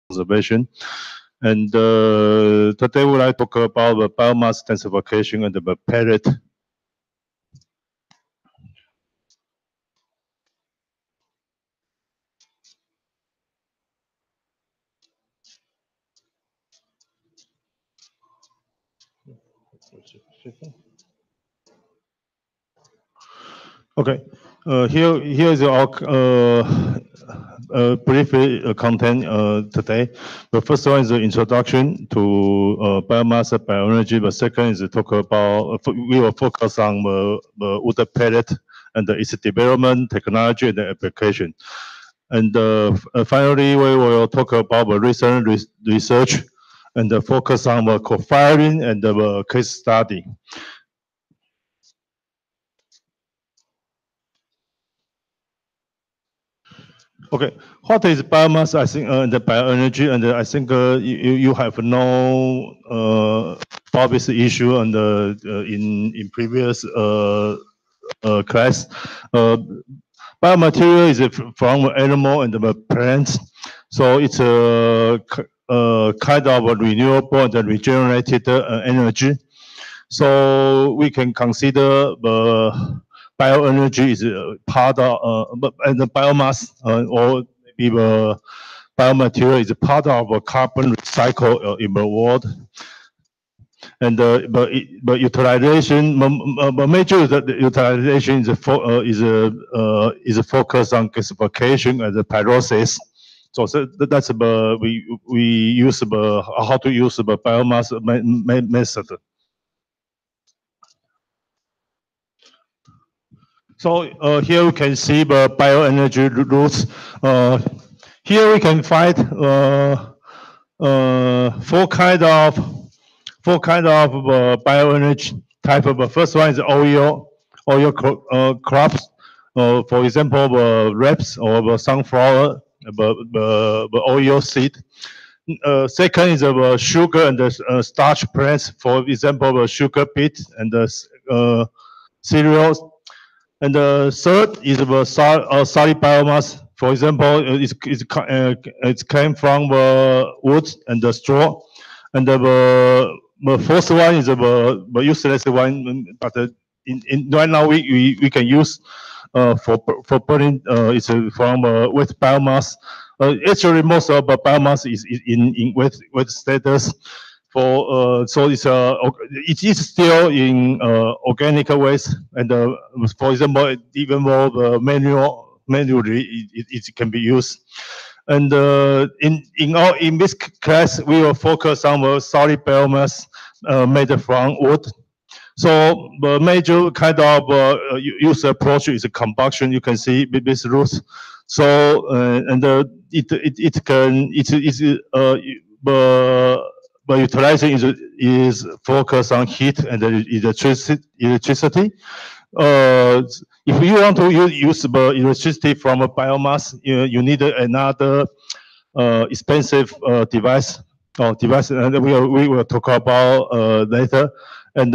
conservation. And today we would like to talk about the biomass densification and the pellet. Okay, here is our brief content today. The first one is the introduction to biomass and bioenergy. The second is to talk about, we will focus on the wood pellet and its development, technology, and application. And finally, we will talk about the recent research and focus on the co-firing and the case study. Okay, what is biomass? I think the bioenergy, and I think you have no obvious issue and in previous class. Biomaterial is from animal and the plants, so it's a kind of a renewable and regenerated energy. So we can consider the bioenergy is part of, and the biomass or maybe the biomaterial is part of a carbon cycle in the world. And but utilization, the major utilization is a focus on gasification and the pyrolysis. So that's we use how to use the biomass method. So here we can see the bioenergy routes. Here we can find four kind of bioenergy type. The first one is oil crops. For example, the raps or the sunflower, the oil seed. Second is the sugar and the starch plants. For example, the sugar beet and the cereals. And the third is the solid biomass. For example, it came from the wood and the straw. And the fourth one is the useless one, but right now we can use for burning. It's from wet biomass. Actually, most of the biomass is in wet status. So it is still in organic waste, and for example, even more manually it can be used. And in this class, we will focus on the solid biomass made from wood. So the major kind of use approach is a combustion. You can see this route. So the utilization is focused on heat and electricity. If you want to use the electricity from a biomass, you need another expensive device, and we will talk about later. And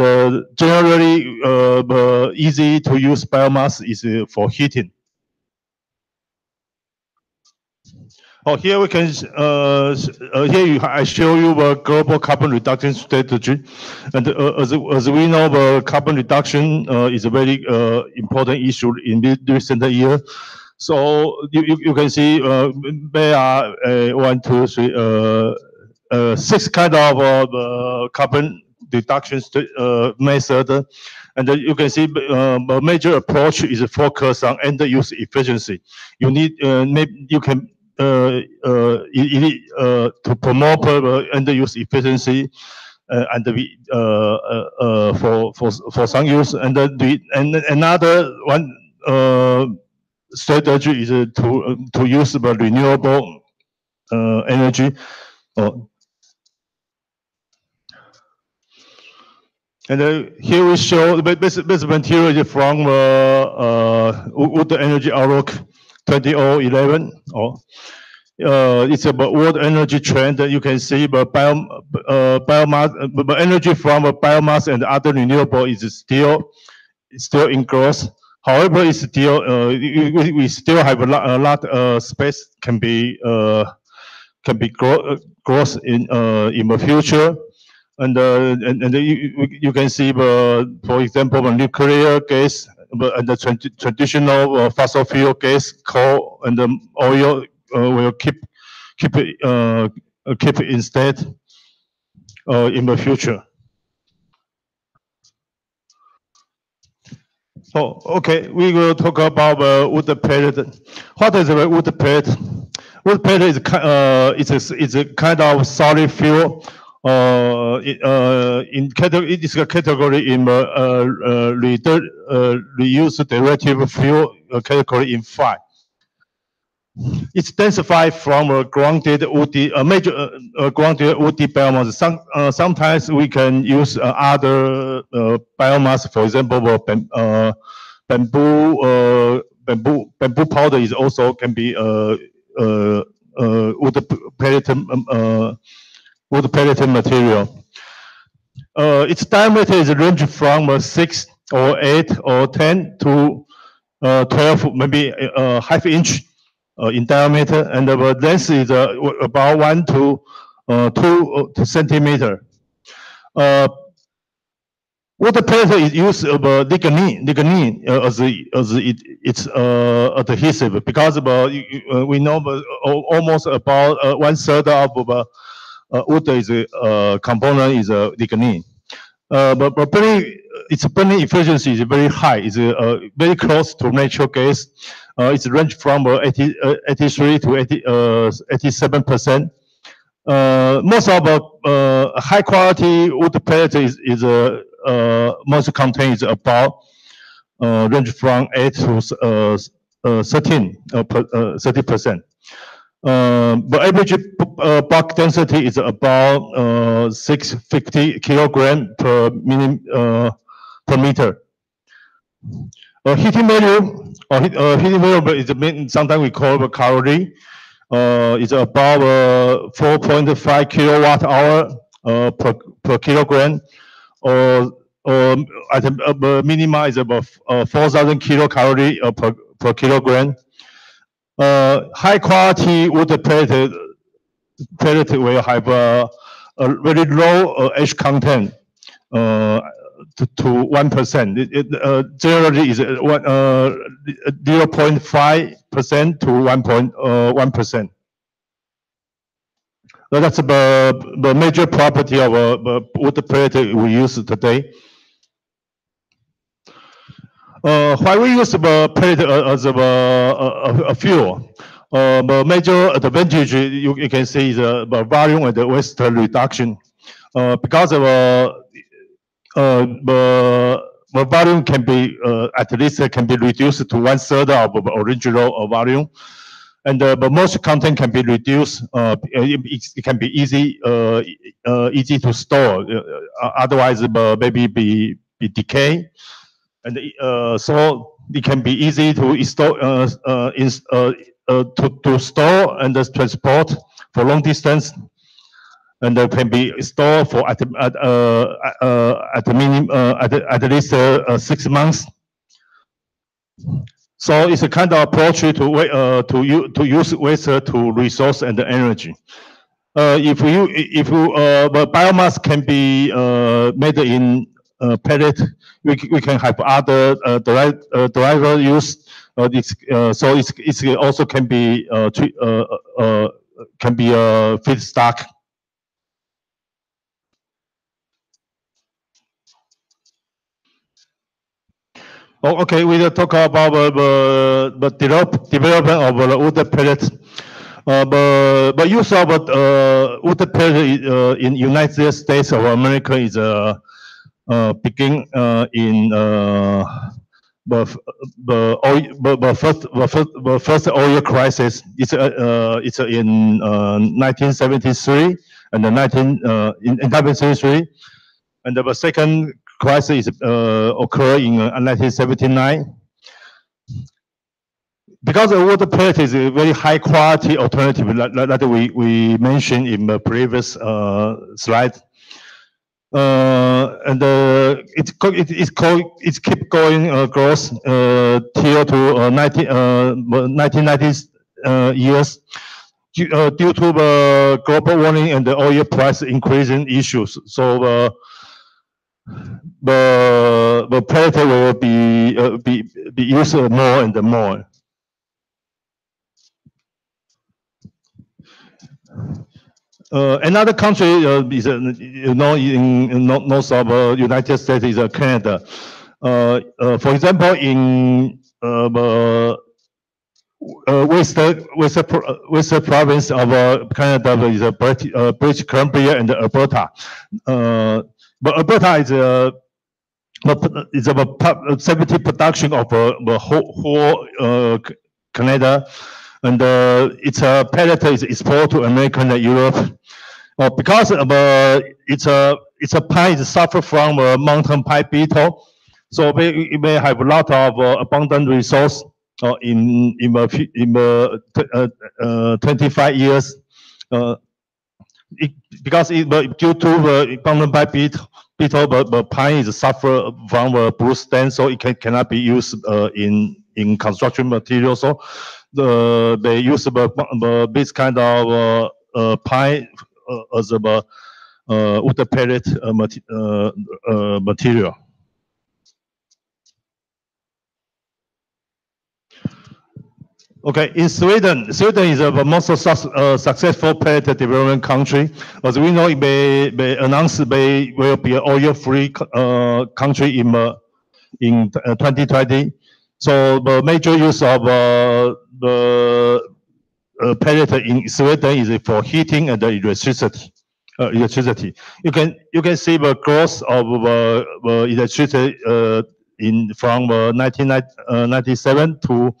generally, the easy to use biomass is for heating. Oh, here we can. I show you the global carbon reduction strategy, and as we know, the carbon reduction is a very important issue in the recent year. So you can see there are 1, 2, 3, 6 kind of carbon reduction method, and you can see the major approach is focused on end use efficiency. You need you can. To promote end use efficiency and for some use, and another one strategy is to use the renewable energy. And here we show the basic material is from Wood Energy Outlook 2011. It's about world energy trend. You can see the biomass, the energy from biomass and other renewable is still in growth. However, it's still we still have a lot space can be can be growth in the future. And you can see, for example, the nuclear gas and the traditional fossil fuel gas, coal, and the oil will keep instead in the future. Oh, okay. We will talk about wood pellet. What is a wood pellet? Wood pellet is a kind of solid fuel. It is a category in reused derivative fuel category in 5. It's densified from a grounded woody, a major grounded woody biomass. Sometimes we can use other biomass, for example, bamboo powder is also can be wood pellet material. Its diameter is range from 6 or 8 or 10 to 12, maybe half inch in diameter, and the length is about 1 to 2 centimeter. Water pellet is used of lignin as its adhesive, because we know almost about 1/3 of wood is component is lignin. But its burning efficiency is very high. It's very close to natural gas. It's ranged from 83 to 87%. Most of high quality wood pellet is most content is about range from 8 to 30%. But average bulk density is about 650 kilogram per meter. Heating value, is sometimes we call it calorie. It's about 4.5 kilowatt hour per kilogram, or at a minimum is about 4,000 kilocalorie per kilogram. High quality wood pellet will have a very low ash content, to 1%. Generally is 0.5% to 1%. So that's the major property of wood pellet we use today. Why we use the pellet as a fuel? The major advantage you can see is the volume and the waste reduction. Because of the volume can be at least can be reduced to 1/3 of the original volume, and the most content can be reduced. It can be easy to store. Otherwise, maybe be decay, and so it can be easy to store to store and transport for long distance. And can be stored for at least 6 months. So it's a kind of approach to use waste to resource and energy. If the biomass can be made in pellet, we can have other driver use. So it's also can be feedstock. Oh, okay, we will talk about the development of the wood pellets. The use of wood pellet in United States of America is begin in the first oil crisis. It's in 1973 and in 1973, and the second crisis occurred in 1979. Because the wood pellet is a very high quality alternative that we mentioned in the previous slide, and it's keep going growth till to 1990s years. due to the global warming and the oil price increasing issues. So the pellet will be used more and more. Another country is in north of United States is Canada. For example, in western province of Canada is British Columbia and Alberta. But Alberta is about 70% production of the whole Canada, and its pellet is exported to America and Europe. Because it's a pine is suffer from mountain pine beetle, so it may have a lot of abundant resource in 25 years. Because due to the abundant pine beetle, the pine is suffer from bruise stand, so it cannot be used in construction material. So they use this kind of pine as a wood pellet material. Okay, in Sweden is the most successful pellet development country. As we know, they announced they will be an oil-free country in 2020. So the major use of the pellet in Sweden is for heating and electricity. You can see the growth of electricity from 1997 to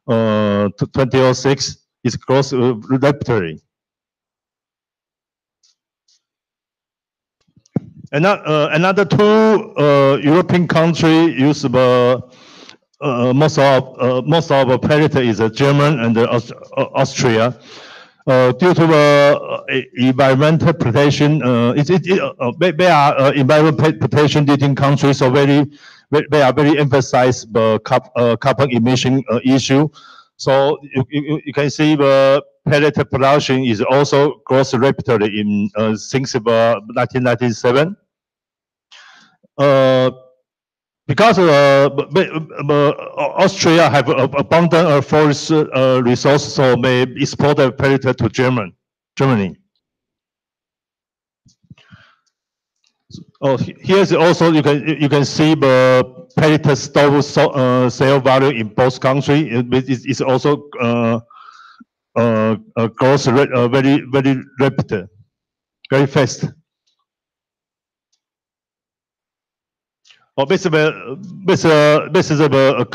2006 is grows rapidly. Another two European country use the most of the pellet is German and Austria. Due to the environmental protection, they are environmental protection leading countries, so they are very emphasize the carbon emission issue. So you can see the pellet production is also grows rapidly in since 1997. Because Austria have abundant forest resources, so they export the pellet to Germany. Here's also you can see the pellet stove sale value in both countries. It's also grows very rapid, very fast. This is a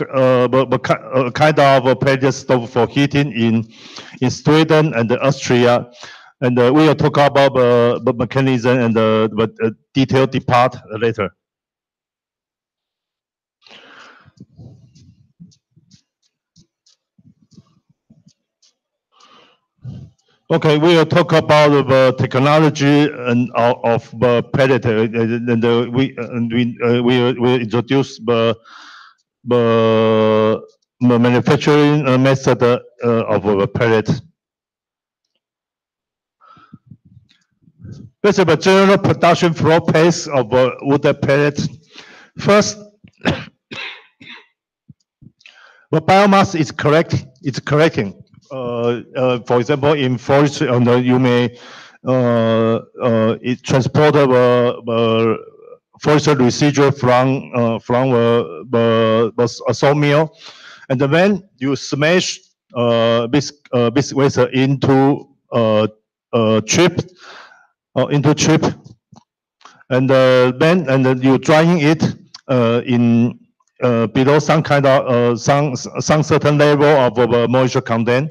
kind of pellet stove for heating in Sweden and Austria, and we will talk about the mechanism and the detailed part later. Okay, we will talk about the technology and of the pellet, and we introduce the manufacturing method of the pellet. This is the general production flow pace of wood pellet. First, the biomass is correcting. For example, in forestry, you may transport the forestry residual from the sawmill, and then you smash this waste into chip, and then you drying it in below some kind of some certain level of moisture content,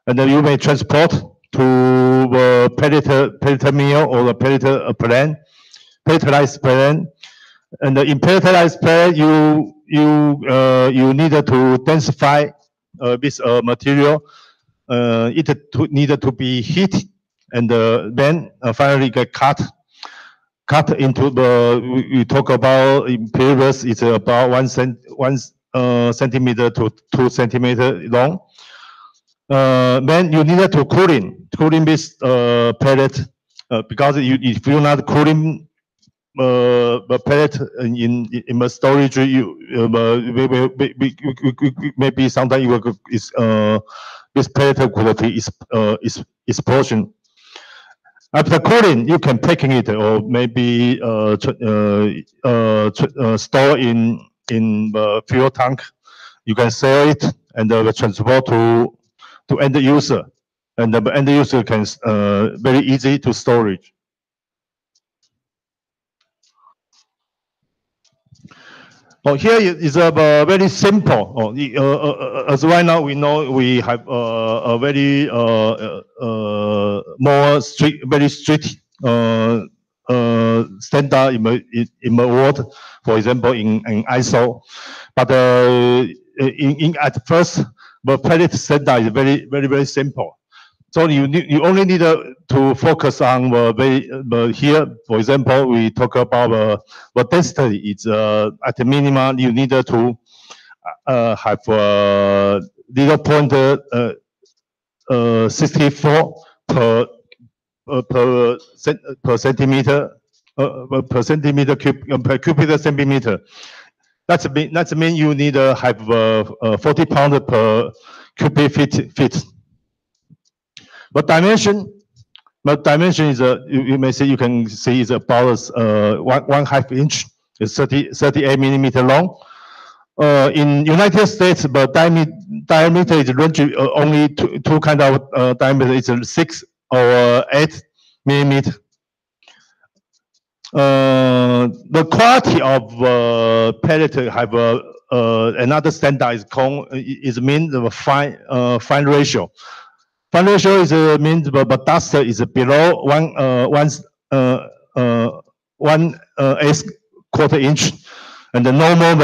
and then you may transport to the pellet mill or the pelletized plant. And in pelletized plant, you need to densify this material. It needed to be heated, and then finally get cut into the, we talk about in previous, it's about 1 centimeter to 2 centimeter long. then you needed to cooling this pellet because if you're not cooling the pellet in the storage, maybe sometimes this pellet could be explosion. After cooling, you can packing it or maybe store in the fuel tank. You can sell it and transport to end user, and the end user can very easy to storage. Oh, here is very simple. As right now we know we have a very more strict, very strict standard in the world. For example, in ISO, but at first the pellet standard is very simple. So you only need to focus on here. For example, we talk about the density. It's at the minimum you need to have 0.64 per centimeter per centimeter cube per cubic centimeter. That's mean you need to have 40 pounds per cubic feet. But dimension is you may say you can see is about 1/2 inch. It's 38 millimeter long. In United States, the diameter is range only two kind of diameter. It's 6 or 8 millimeter. The quality of pellet have another standard is mean the fine ratio. Fine ratio is means the dust is below 1/8 inch, and the normal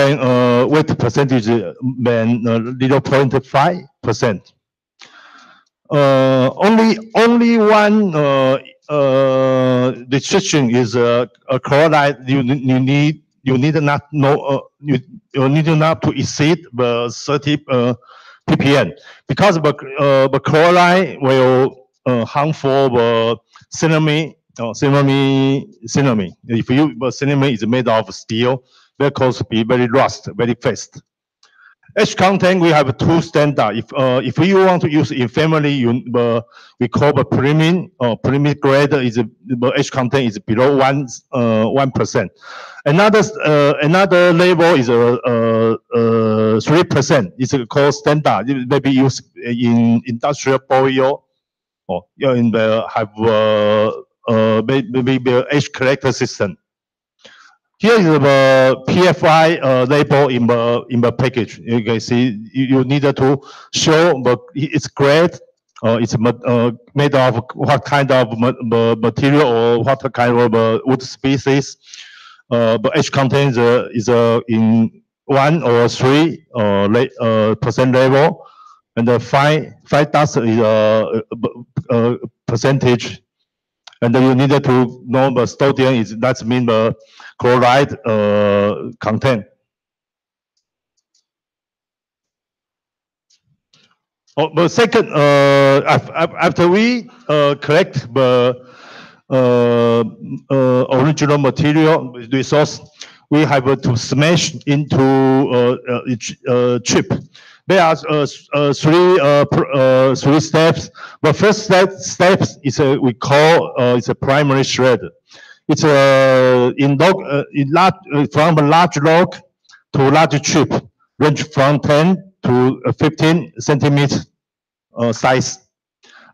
weight percentage than 0.5%. Only one restriction is chloride. You need not to exceed the 30 ppm, because the chloride will harmful the ceramic. If the ceramic is made of steel, that cause be very rust very fast. H content, we have two standard. If you want to use in family, we call the premium grade is the H content is below 1%. Another level is 3%. It's called standard. It may be used in industrial boil or in the maybe the H collector system. Here is the PFI label in the package. You can see you need to show its grade. It's made of what kind of material or what kind of wood species. But H content is in 1 or 3% level, and the fine dust is percentage. And then you need to know the sodium is that's mean the chloride content. But second, after we collect the original material resource, we have to smash into each chip. There are three steps. The first step is we call it's a primary shred. It's from a large log to large chip, range from 10 to 15 centimeters size.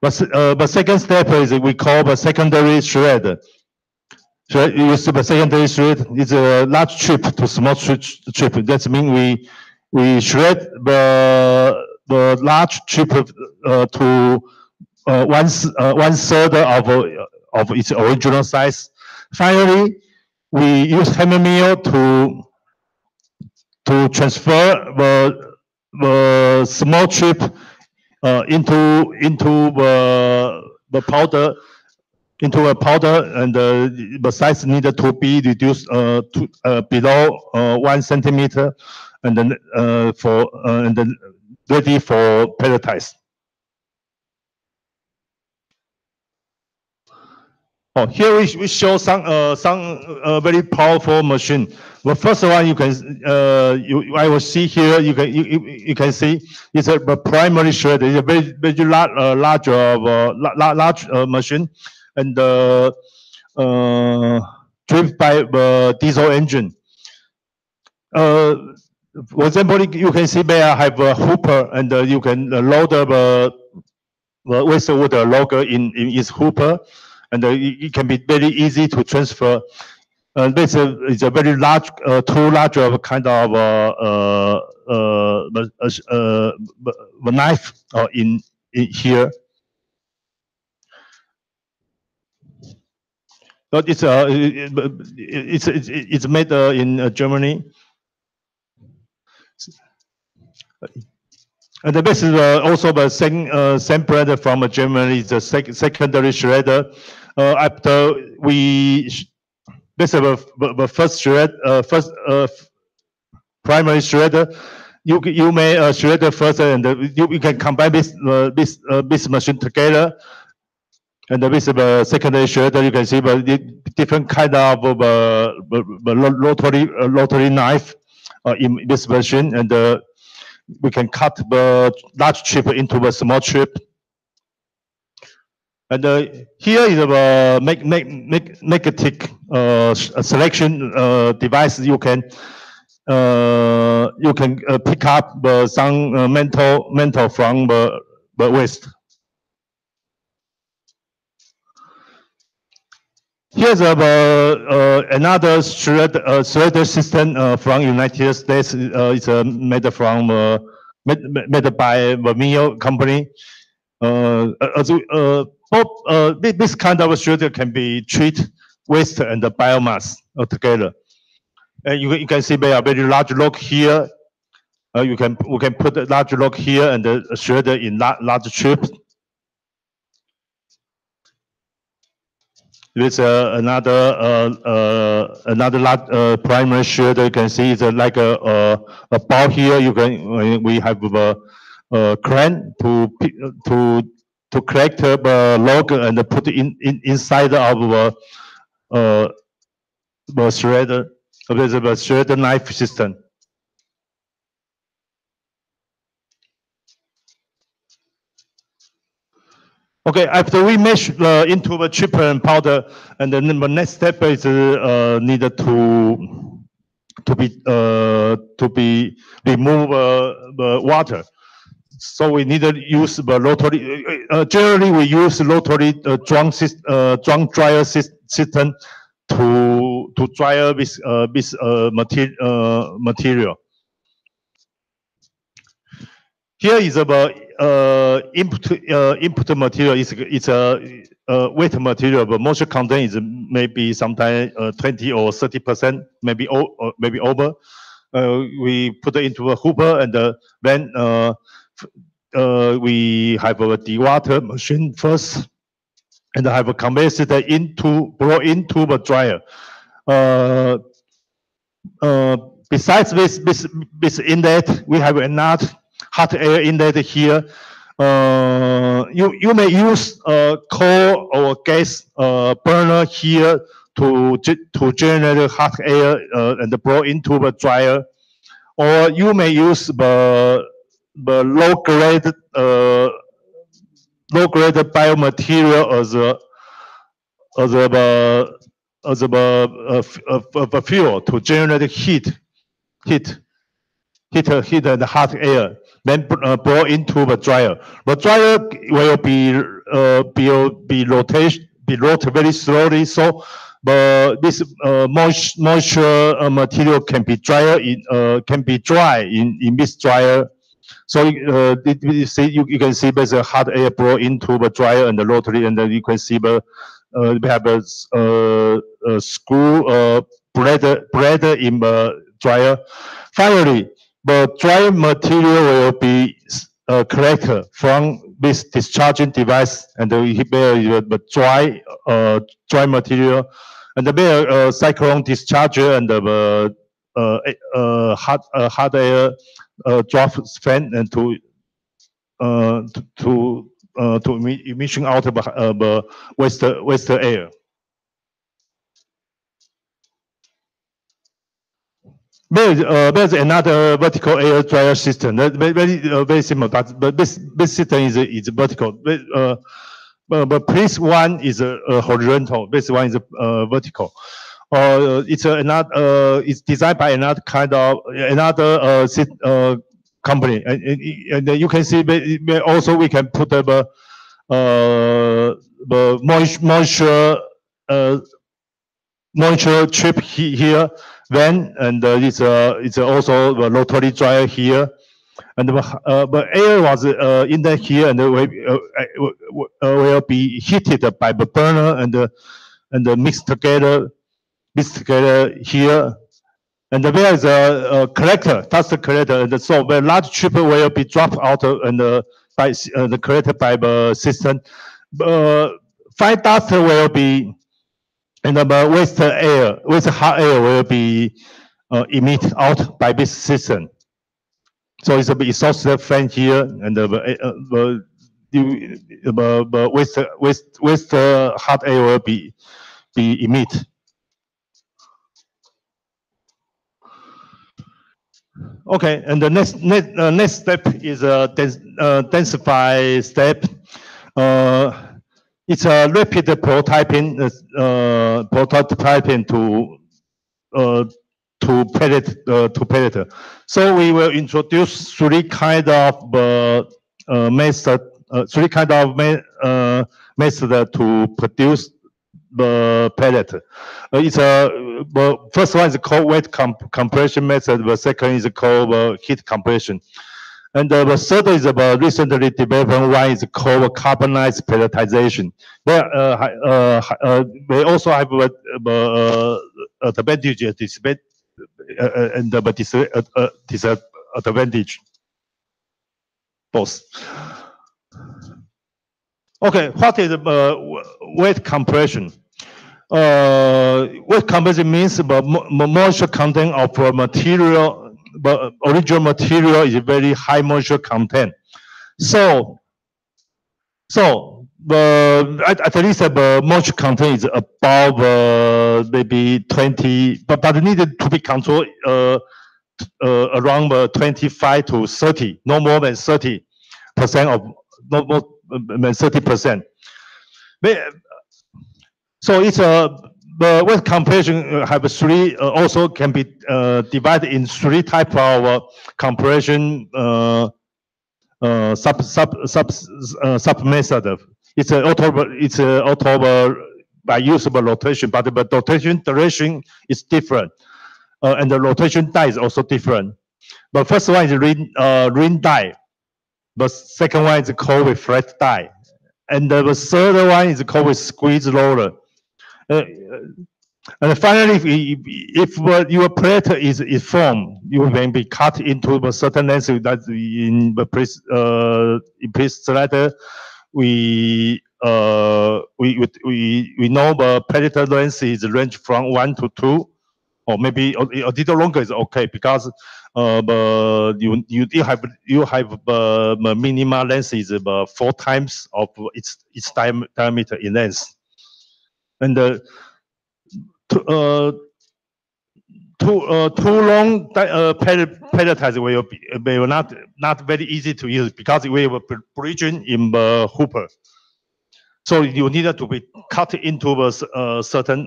But second step is we call the secondary shred. So you see the secondary shred is a large chip to small chip. That means we shred the large chip to 1/3 of its original size. Finally, we use hammer mill to transfer the small chip into the powder. Into a powder, and the size needed to be reduced to below 1 centimeter, and then ready for pelletize. Oh, here we show some very powerful machine. The first one you can I will see here. You can see it's a primary shredder. It's a very large machine, and driven by the diesel engine. For example, you can see there have a hooper, and you can load the wastewater logger in its hooper, and it can be very easy to transfer. This is a very large, too large of kind of knife in here. But it's made in Germany. And this is also the same brand from Germany. It's a secondary shredder. After we, this is the first primary shredder. You may shred first, and you can combine this machine together. And this is the secondary shredder. You can see the different kind of rotary knife in this machine, and we can cut the large chip into the small chip. And here is a magnetic selection device. You can pick up some metal from the waste. Here's another shredder system from United States. It's made by the Mio company. This kind of shredder can be treat waste and the biomass together. And you can see there are very large log here. We can put a large log here and the shredder in large chips. There's another large primary shredder. You can see it's like a ball here. We have a crane to collect the log and put it inside of the shredder. There's a shredder knife system. Okay, after we mesh into the chipper and powder, and then the next step is needed to be remove the water. So we need to use the rotary. Generally, we use rotary drum dryer system to dry this material. Here is about input material. It's a wet material, but moisture content is maybe sometimes 20 or 30%, maybe over. We put it into a hooper, and then we have a dewater machine first, and have a conveyor system blow into the dryer. Besides this inlet, we have another hot air inlet here. You may use coal or gas burner here to generate hot air and blow into the dryer, or you may use the low grade biomaterial as a fuel to generate heat and hot air, then blow into the dryer. The dryer will be rotated very slowly, so this moisture material can be dry in this dryer. So you can see there's a hot air blow into the dryer and the rotary, and then you can see we have a screw bladder in the dryer. Finally, the dry material will be collected from this discharging device, and there is the dry material, and the cyclone discharger and the hot air drop fan, and to emission out of the waste air. There's another vertical air dryer system. Very simple, but this system is vertical. But this one is horizontal. This one is vertical. It's designed by another company, and you can see also we can put the moisture chip here. Then and it's also the rotary dryer here, and the air was in there here and will be heated by the burner and mixed together here. And there is a collector, dust collector, and so the large chip will be dropped out and collected by the system. Fine dust will be, and the waste hot air will be emitted out by this system. So it's a exhaust fan here, and the waste hot air will be emitted. Okay, and the next step is a densify step. It's a rapid prototyping to pellet. So we will introduce three kind of method to produce the pellet. The first one is called wet compression method. The second is called heat compression. And the third is recently developed one is called carbonized pelletization. They also have advantage and disadvantage both. Okay, what is wet compression? Wet compression means the moisture content of material. But original material is very high moisture content. So at least the moisture content is above maybe 20, but needed to be controlled around 25 to 30, no more than 30% of no more than 30%. So it's the wet compression have three, also can be divided in three types of compression sub method. It's auto by use of rotation, but the rotation duration is different, and the rotation die is also different. But first one is ring die. The second one is called with flat die, and the third one is called with squeeze roller. And finally, if your plate is formed, you may be cut into a certain length. That in the previous slide, we know the pellet length is range from 1 to 2, or maybe a little longer is okay, because you have the minimum length is 4 times of its diameter in length. And too long pelletizer will not very easy to use, because we have a precision in the hooper. So you need to be cut into a certain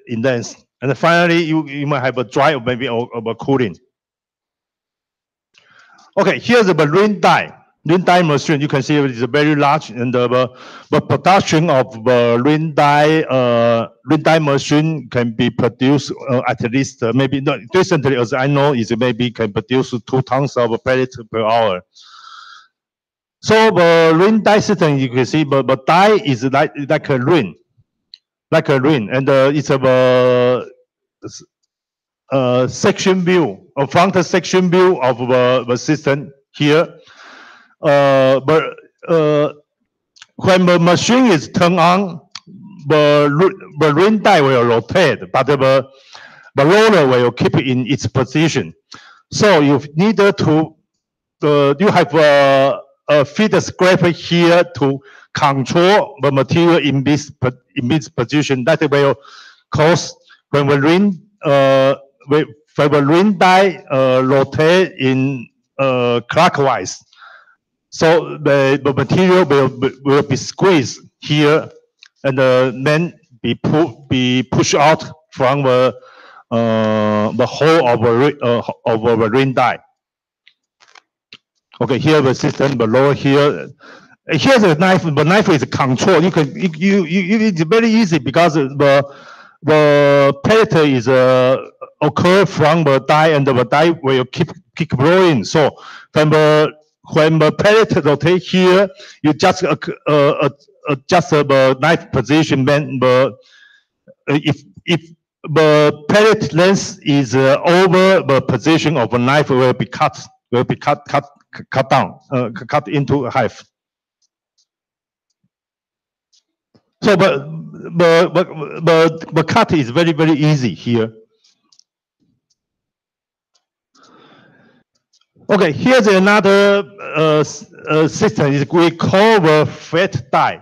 in length. And finally, you might have a dry or maybe a cooling. Okay, here's the ring die. Ring die machine, you can see it is very large, and the production of the ring die machine can be produced at least maybe not recently, as I know, is maybe can produce 2 tons of pellets per hour. So the ring die system, you can see, but die is like a ring, and it's a section view, a front section view of the system here. But when the machine is turned on, the ring die will rotate, but the roller will keep it in its position. So you need to you have a feed scraper here to control the material in this position. That will cause when the ring for the ring die rotate in clockwise. So the material will be squeezed here, and then be pushed out from the hole of the ring die. Okay, here the system below here. Here's a knife. The knife is controlled. It's very easy because the pellet is occur from the die, and the die will keep rolling. So when the pellet rotate here, you just adjust the knife position. Then if the pellet length is over the position of the knife, will be cut down, cut into half. So the cut is very easy here. Okay, here's another system. We call the flat die.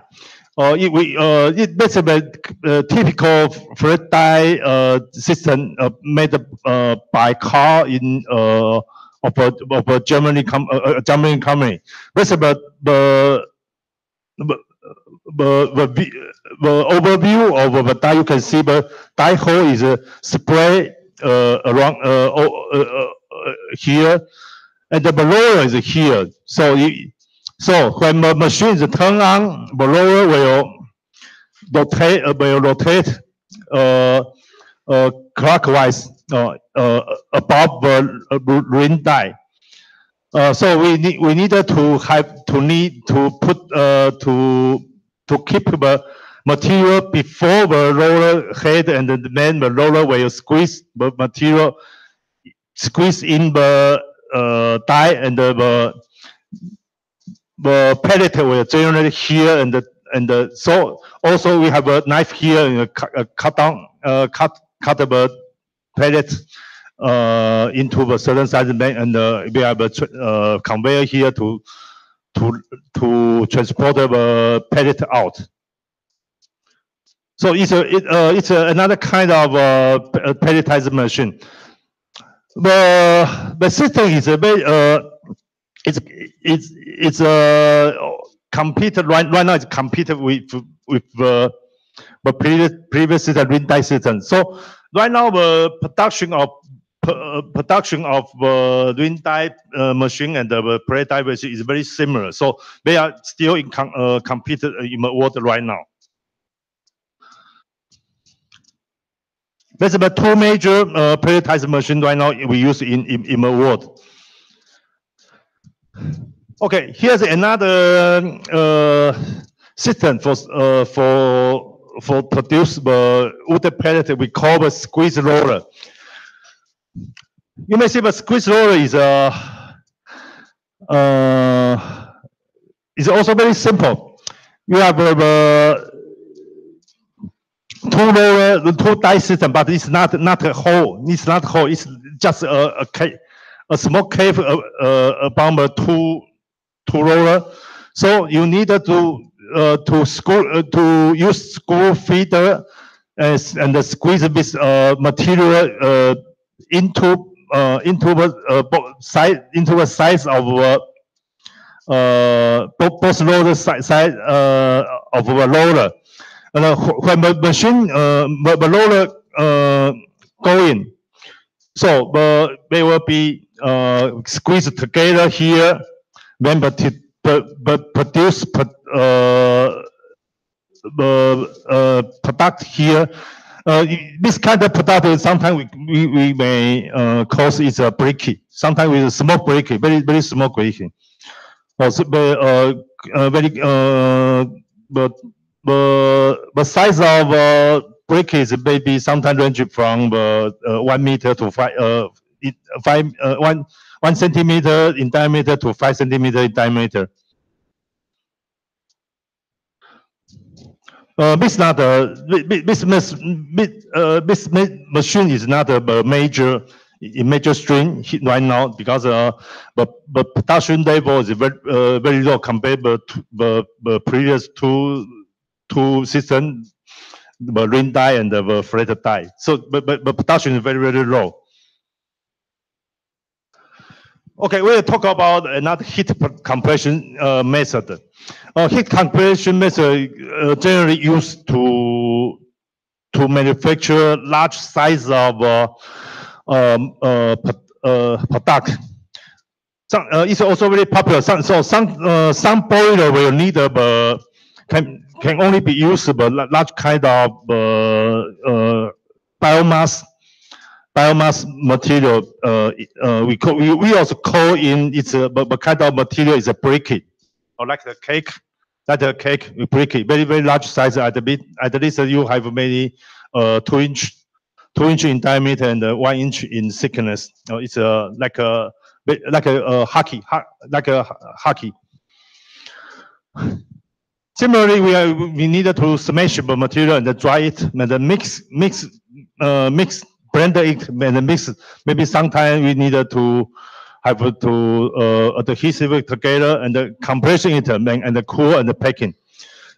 That's a typical flat die system made by car in of a German company. That's about the overview of the die. You can see the die hole is spread around here, and the blower is here. So when the machine is turned on, the blower will rotate clockwise above the ring die. So we needed to keep the material before the roller head, and then the roller will squeeze the material, squeeze in the die, and the pellet will generate here, and so also we have a knife here and cut the pellet into a certain size, and we have a conveyor here to transport the pellet out. So it's another kind of pelletized machine. The system is a very it's competed right now. It's competed with the previous system, ring die system. So right now the production of the ring die machine and the pellet die machine is very similar. So they are still competed in the world right now. There's about two major pelletized machines right now we use in the world. Okay, here's another system for produce the wood pellet. We call the squeeze roller. You may see the squeeze roller is also very simple. You have the two die system, but it's not a hole. It's not a hole. It's just a small cave above the two roller. So you need to use screw feeder and squeeze this material into the size of both roller side of the roller. When the machine the roller going, so they will be squeezed together here, then produce the product here. This kind of product sometimes we may cause is a breaking. Sometimes with a small breaking, very small breaking. Also, the size of breakage maybe sometimes range from 1 meter to 1 centimeter in diameter to 5 centimeter in diameter. This machine is not a major strain right now because the production level is very low compared to the previous two systems, the ring die and the flat die. So, but production is very low. Okay, we'll talk about another heat compression method. Heat compression method generally used to manufacture large size of product. It's also very popular. Some boiler will need can only be used but large kind of biomass material. We also call in it's a kind of material is a briquette or like a cake. Like a cake, we break it very large size. At least you have many 2-inch in diameter and 1-inch in thickness. It's like a hockey. Similarly, we needed to smash the material and dry it and then mix, blend it and mix. Maybe sometimes we needed to have to adhesive it together and the compression it and the cool and the packing.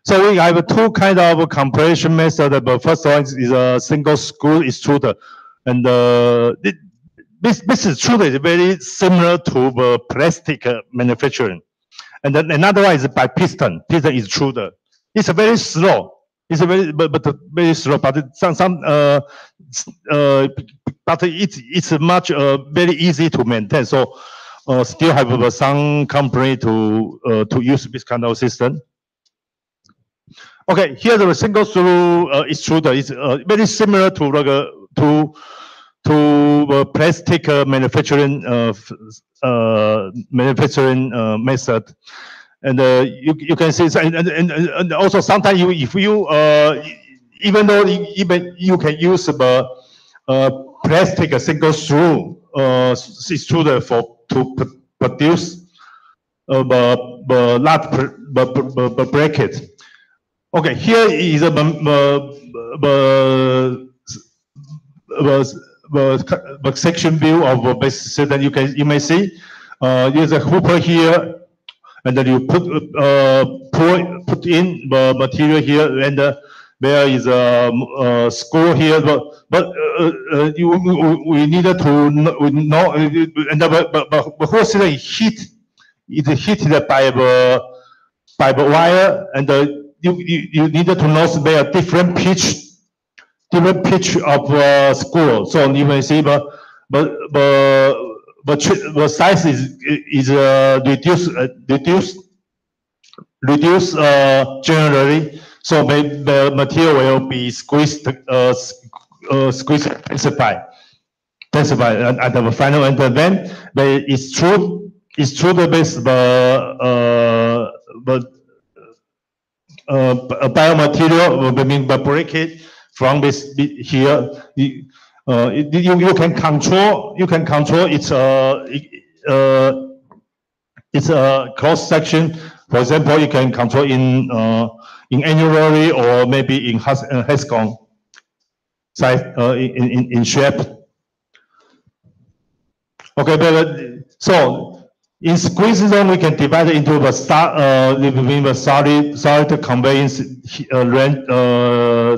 So we have two kind of compression method. The first one is a single screw extruder, and this extruder is very similar to the plastic manufacturing. And then another one is by piston extruder. It's a very slow. It's a very slow, but but it's much very easy to maintain. So still have some company to use this kind of system. Okay, here the single screw extruder is very similar to plastic manufacturing method. And you can see, and also sometimes if you even though you can use the plastic single screw extruder to produce the large bracket. Okay, here is the section view of the base system. You may see there's a hooper here. And then you put in the material here, and there is a screw here. But we needed to know, and the whole system is heated by the wire, and you needed to know there are different pitch of screw. So you may see the size is reduced generally, so the material will be squeezed intensified at the final end. And then they extrude with the biomaterial, I mean the bracket from this here. You can control its cross section. For example, you can control in annularly or maybe in hexagon size in shape. Okay, but so in squeeze zone we can divide it into the solid conveyance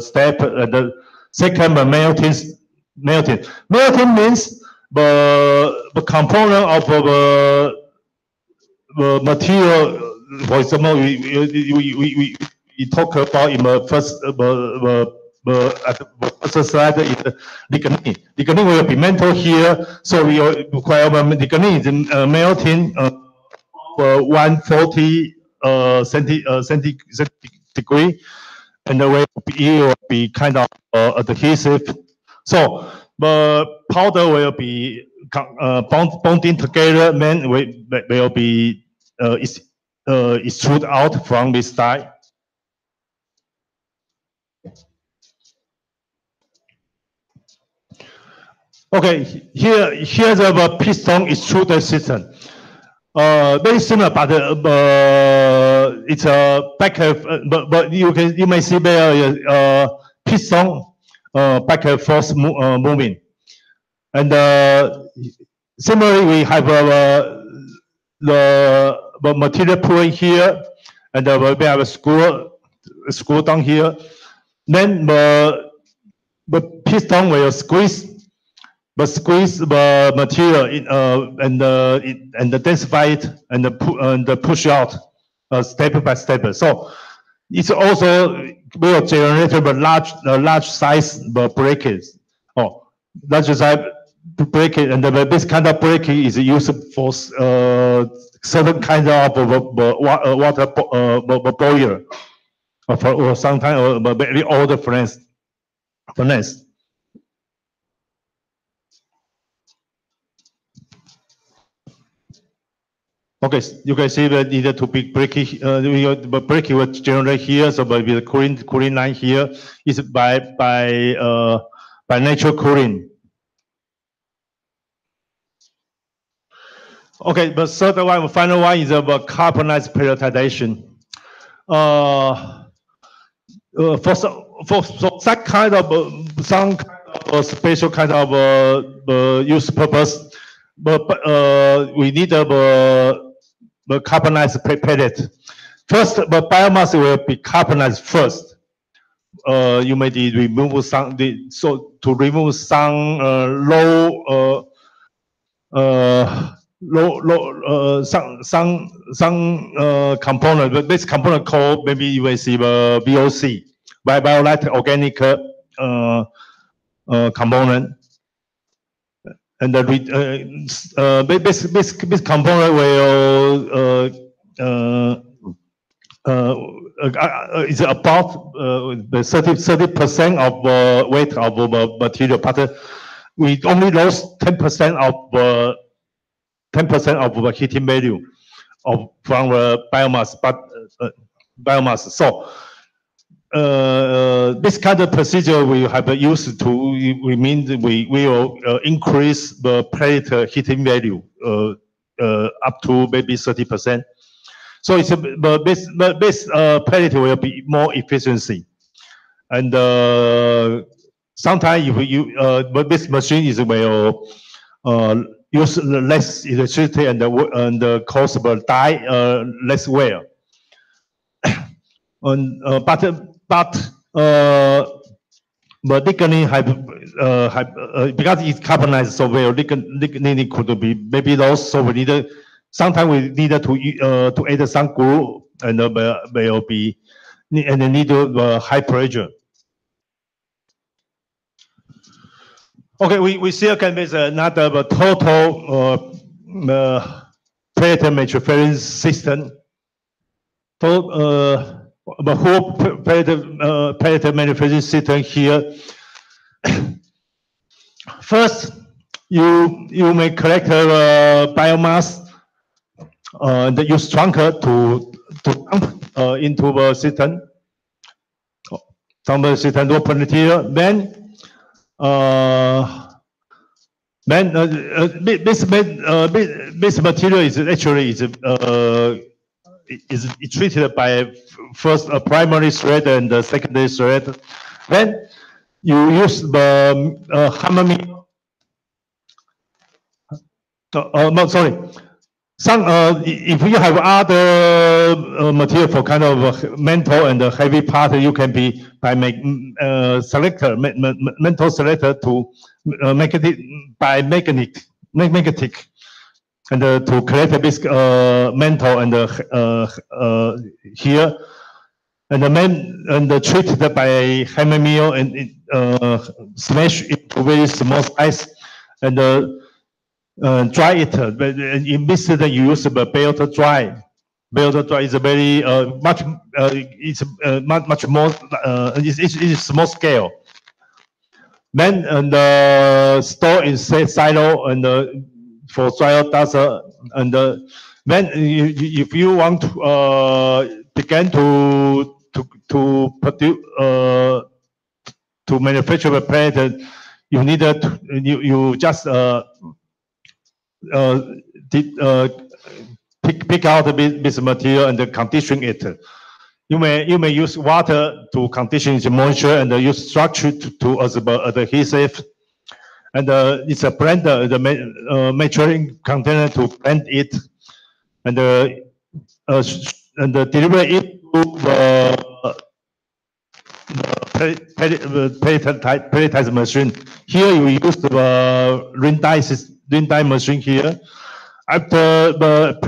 step. The second, the melting means the component of the material. For example, we talk about in the first slide is lignin. Lignin will be metal here, so we require lignin is melting 140 centigrade, and the way it will be kind of adhesive. So the powder will be bonding together, then will be extrude out from this side. Okay, here's the piston extruder system. Very similar, but it's a back but you may see there is piston back and forth moving, and similarly we have the material pulling here, and we have a screw down here. Then the piston will squeeze but squeeze the material and densify it and push out step by step. So it's also will generate a large size breakage. Oh, large size breakage, and this kind of breakage is used for certain kind of water boiler, or sometimes very old furnace. Okay, you can see that needed to be breakage. The breakage will generate here. So maybe the cooling line here is by natural cooling. Okay, the third one, final one is about carbonized pelletization. For some kind of special kind of use purpose, but we need the carbonized pellet. First, the biomass will be carbonized first. You may remove some to remove some some component, but this component called, maybe you will see the VOC, volatile organic component. And this component will is about the 30% of the weight of the material, but we only lost 10% of 10% of the heating value from the biomass, biomass. So this kind of procedure we have used to, we mean we will increase the pellet heating value up to maybe 30%. So it's this pellet will be more efficiency, and sometimes if you but this machine is will use less electricity and the cost will die less well. And but lignin have because it's carbonized so well, lignin could be maybe lost. So we need sometimes we need to add some glue, and will be and need high pressure. Okay, we see again there's another total pellet manufacturing system. The whole pellet manufacturing system here. First, you may collect biomass and use trunker to dump into the system. Dump the system raw material. Then this material is actually is treated by first a primary thread and the secondary thread. Then you use the hammer mill. No, sorry. Some if you have other material for kind of metal and the heavy part, you can be by make selector metal selector to make it by magnetic and to collect this metal and here, and the treated by hammer mill and smash it to very small size and dry it. But in this system, you use the belt dry. Belt dry is a very much it's much more it's small scale. Then store in silo and for dry dust, and then if you want to begin to produce to manufacture a pellet, you need you just pick out this material and condition it. You may use water to condition its moisture and use structure to as adhesive. And it's a blender, the maturing container to blend it, and deliver it to the pelletized machine. Here you use the ring die machine here. After the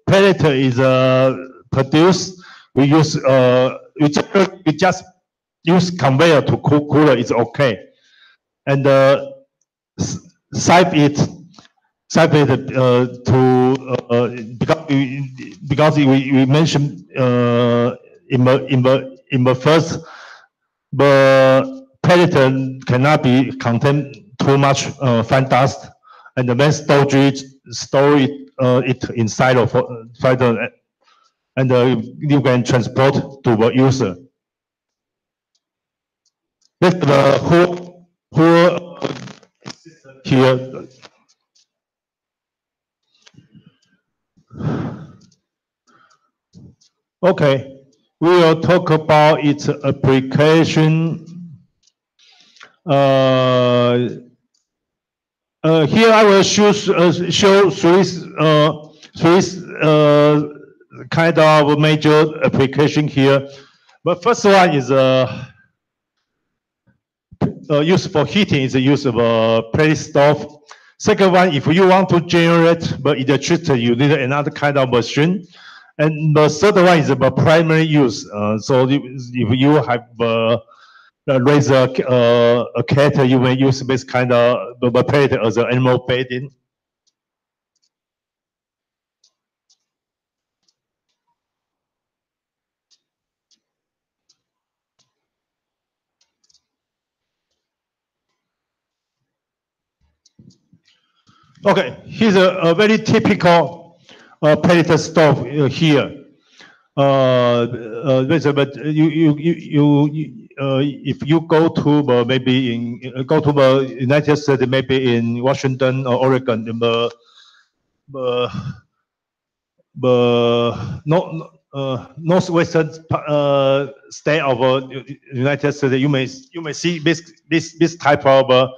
pellet is produced, we just use conveyor to cool it. It's okay, and sieve it because we mentioned in the first, the pellet cannot be contain too much fine dust, and then store it inside of fighter, and you can transport to the user. That's the whole here. Okay, we will talk about its application. Here I will show three kind of major application here. But first one is used for heating, is the use of a pellet stove. Second one, if you want to generate the electricity, you need another kind of machine. And the third one is the primary use. So if you have raise a cat, you may use this kind of the pellet as an animal bedding. Okay, here's a very typical pellet stove here. But if you go to go to the United States, maybe in Washington or Oregon, in the northwestern state of United States, you may see this type of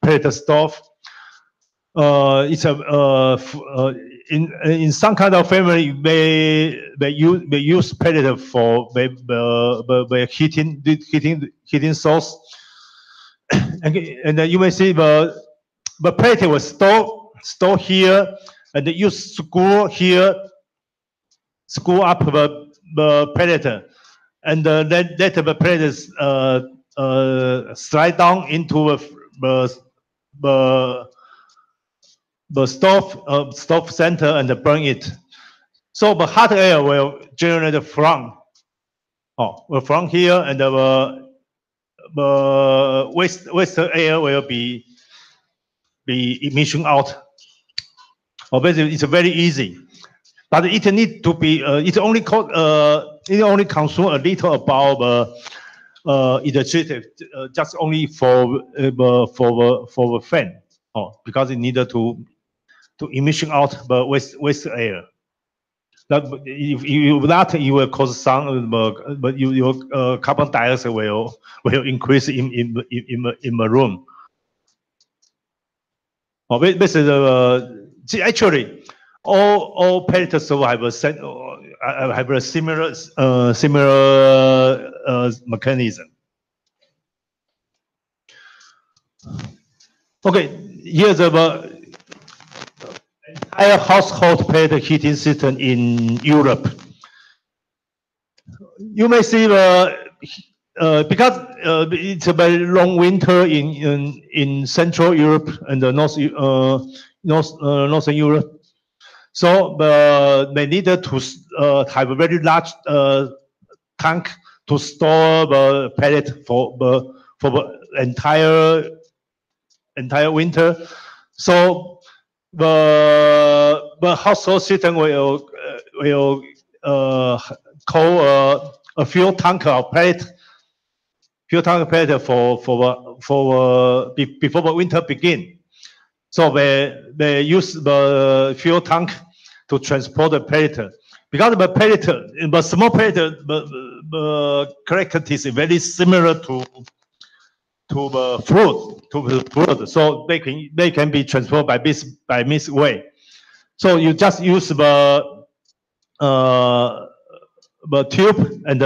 pellet stove. It's in some kind of family they use pellet for the heating source, and then you may see the pellet was stored here, and you screw up the pellet, and then let the pellet slide down into the stove center and burn it. So the hot air will generate from here, and the waste air will be emission out. Basically, it's very easy, but it need to be. It only consume a little about electricity, just only for the fan. Because it needed to emission out the waste air. That if you will cause some, but your carbon dioxide will increase in the room. This is actually all pellet stoves have a similar mechanism. Okay, here's the entire household pellet heating system in Europe. You may see because it's a very long winter in Central Europe and Northern Europe, so they needed to have a very large tank to store the pellet for the entire winter. So the household system will call a fuel tank of pellet. Before the winter begin. So they use the fuel tank to transport the pellet. Because the pellet, the small pellet, the characteristics is very similar to the fruit, so they can be transported by this way. So you just use the tube, and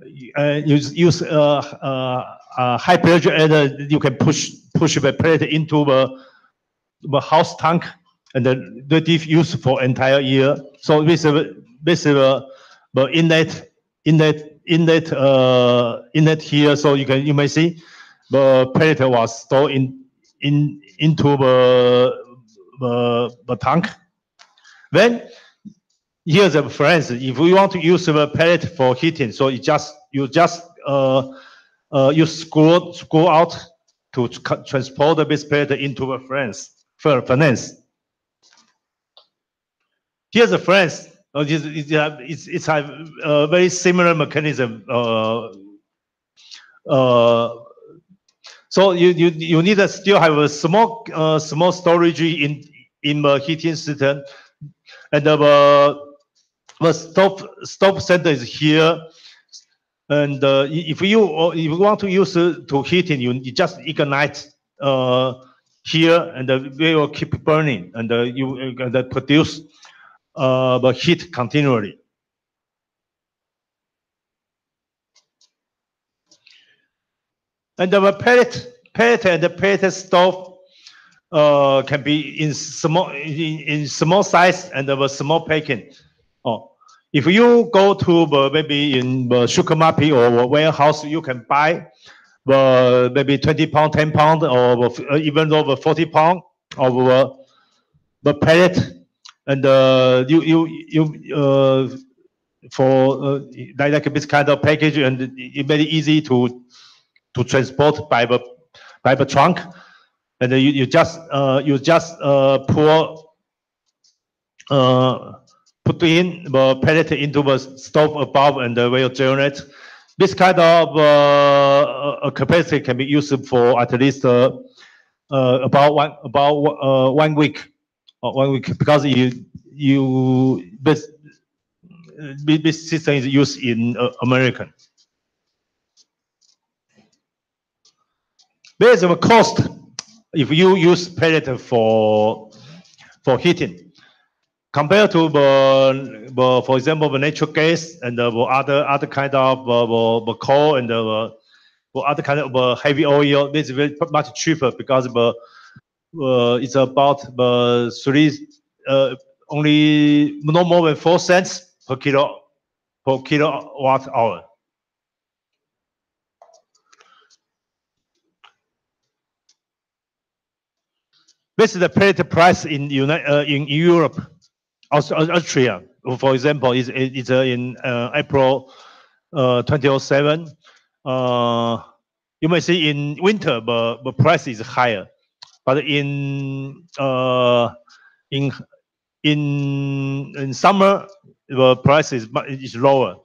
use high pressure air, you can push the pellet into the house tank, and the diff used for entire year. So this the inlet here. So you may see the pellet was stored into the tank. Then here's the friends. If we want to use the pellet for heating, so you just screw out to transport the base pellet into the furnace. Here's the furnace. It's a very similar mechanism. So you need to still have a small storage in the heating system, and the stove center is here. And if you want to use it to heating, you just ignite here, and they will keep burning, and you produce the heat continually. And the pellet and the pellet stove can be in small size and of a small packing. Oh, if you go to maybe in the supermarket or warehouse, you can buy maybe 20 pound, 10 pound, or even over 40 pound of the pellet, and for like this kind of package, and it's very easy to transport by the trunk, and you just put in the pellet into the stove above, and will generate. This kind of capacity can be used for at least about 1 week, because this system is used in American. There's a cost if you use pellet for heating. Compared to for example, the natural gas and other kind of coal and other kind of heavy oil, this is very much cheaper, because it's about only no more than 4 cents per kilowatt hour. This is the pellet price in Europe. Austria, for example, is in April 2007. You may see in winter, the price is higher, but in summer, the price is lower.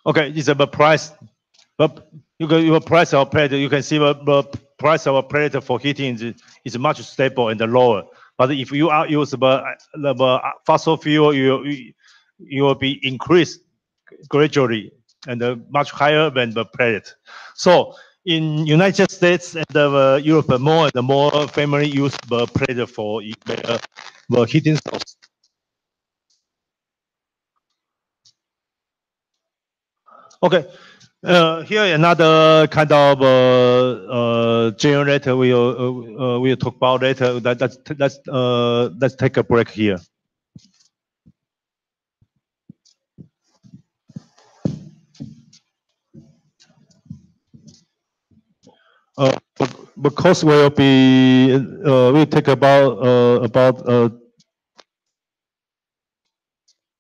Okay, it's about price. But your price of pellet, you can see the price of a pellet for heating is much stable and lower. But if you use the fossil fuel, you will be increased gradually and much higher than the pellet. So in United States and Europe, more and more family use the pellet for the heating source. Okay. Here another kind of generator we'll talk about later. Let's take a break here. The cost will be will take about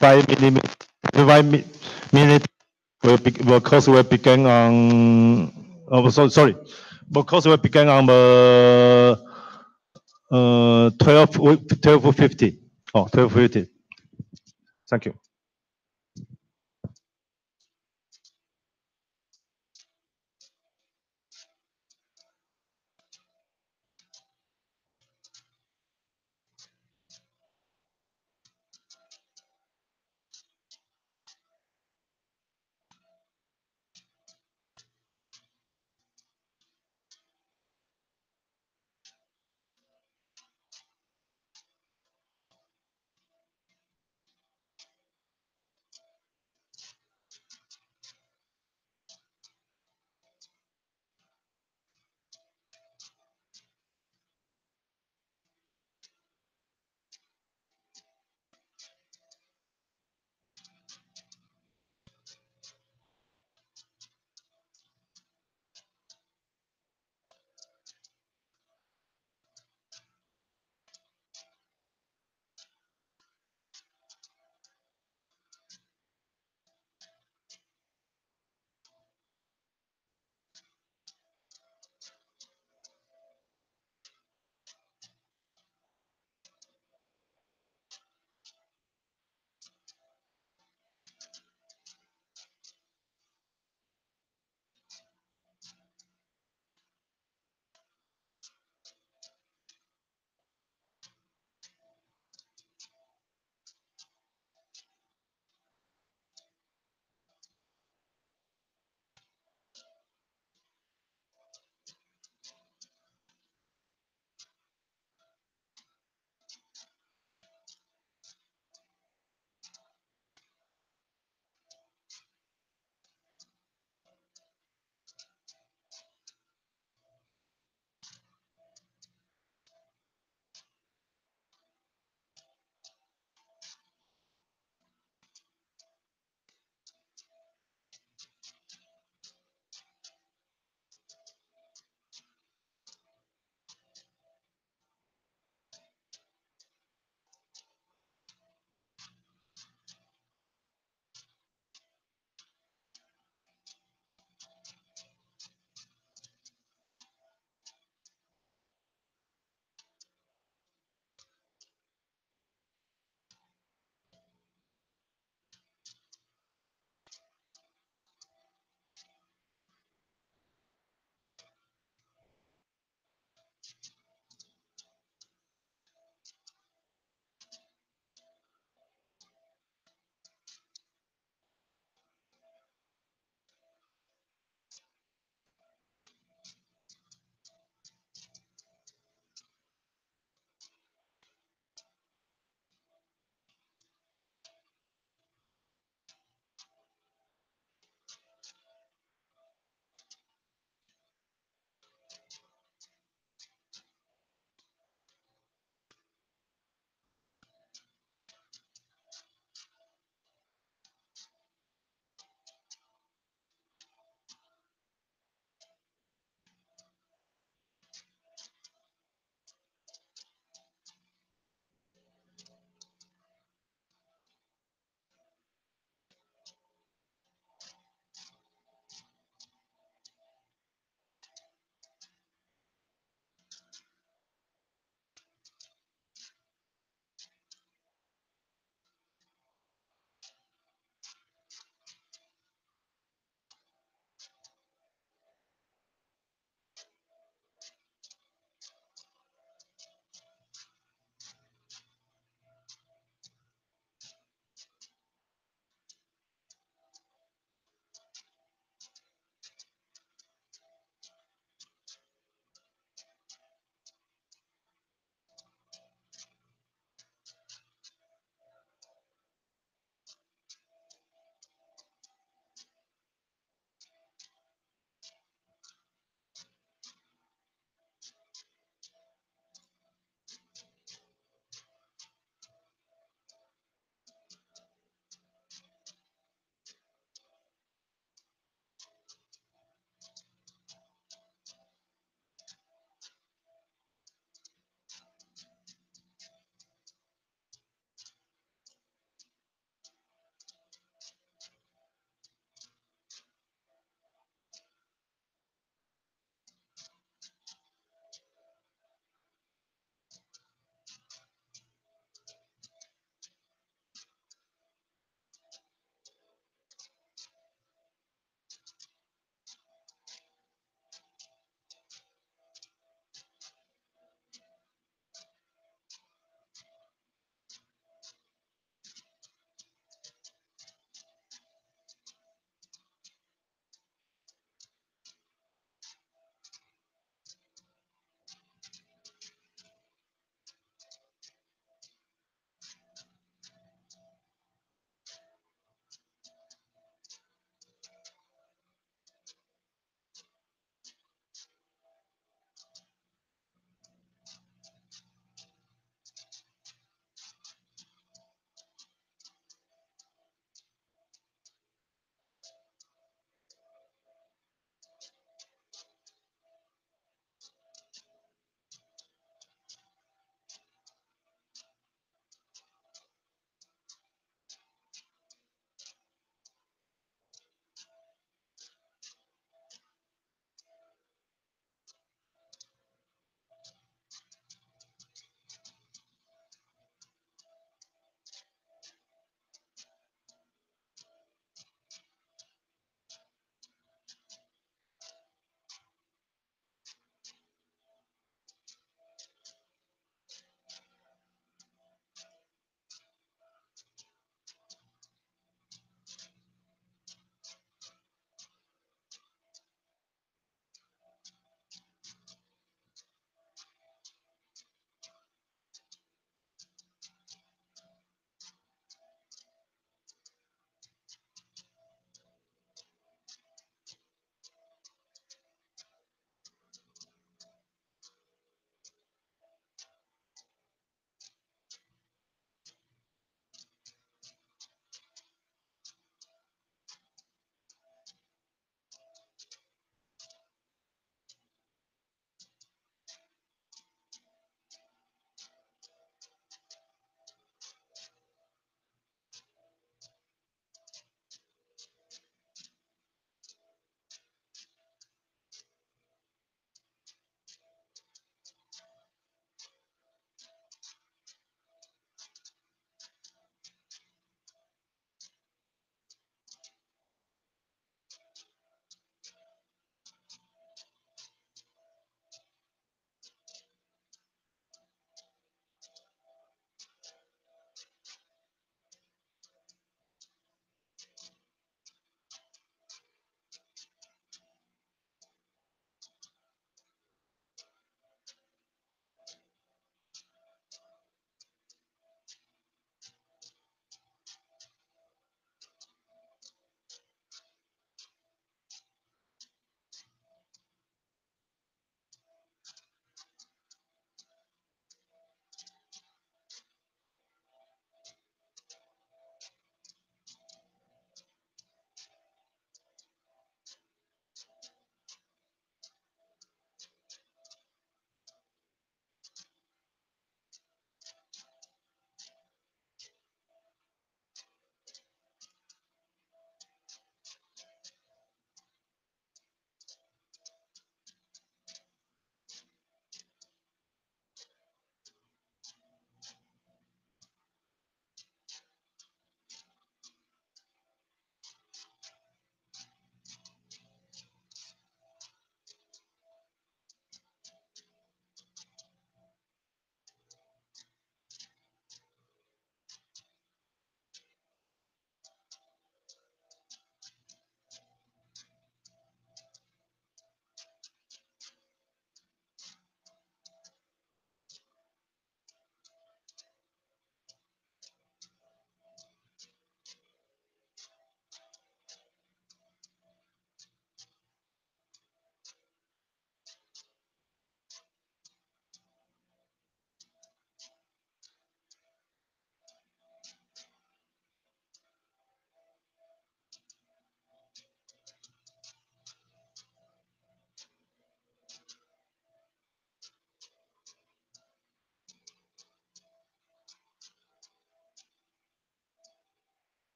5 minutes. The course will begin on. Oh, sorry. The course will begin on 12:50. Oh, 12:50. Thank you.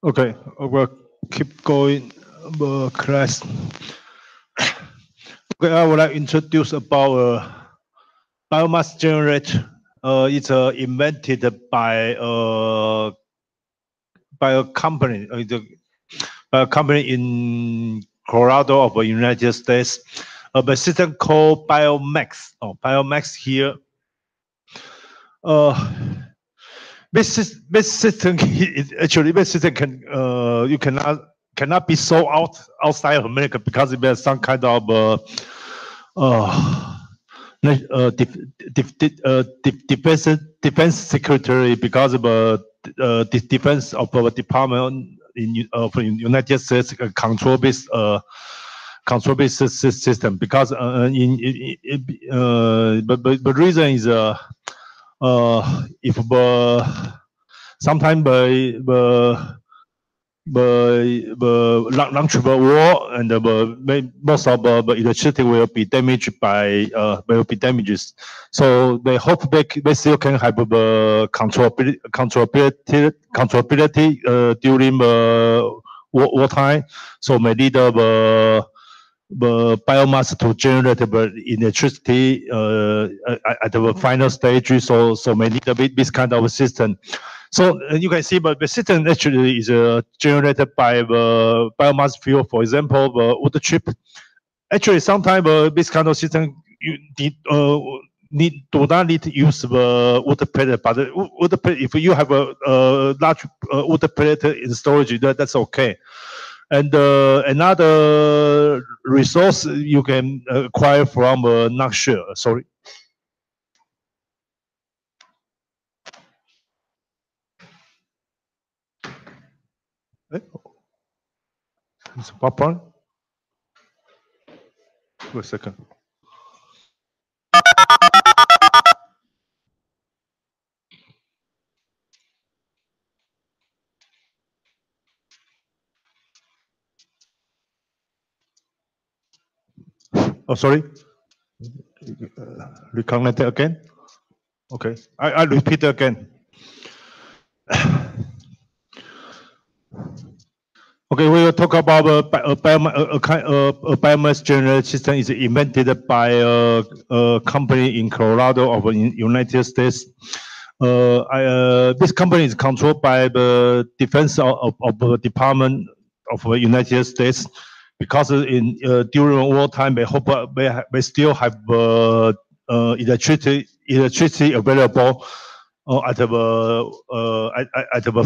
Okay, we'll keep going. Class. Okay, I would like to introduce about biomass generator. It's invented by a company, by a company in Colorado of the United States. A system called Biomax. Biomax here. This system actually this system can you cannot be sold outside of America because it has some kind of defense secretary, because of the defense of our department in United States control this system, because but the reason is if sometimes launch the war, and most of the electricity will be damaged So they hope they still can have the controllability during the wartime. So may need the biomass to generate the electricity at the final stage. So may need this kind of system. So you can see, but the system actually is generated by the biomass fuel. For example, the wood chip. Actually, sometimes this kind of system you do not need to use the wood pellet, but wood pellet, if you have a large wood pellet in storage, that's okay. And another resource you can acquire from not sure. Sorry. It's popcorn. Wait a second. Oh, sorry. Reconnect again. Okay, I repeat again. Okay, we will talk about a biomass generator system is invented by a company in Colorado of the United States. This company is controlled by the defense of the Department of the United States, because during wartime they hope they still have electricity available at the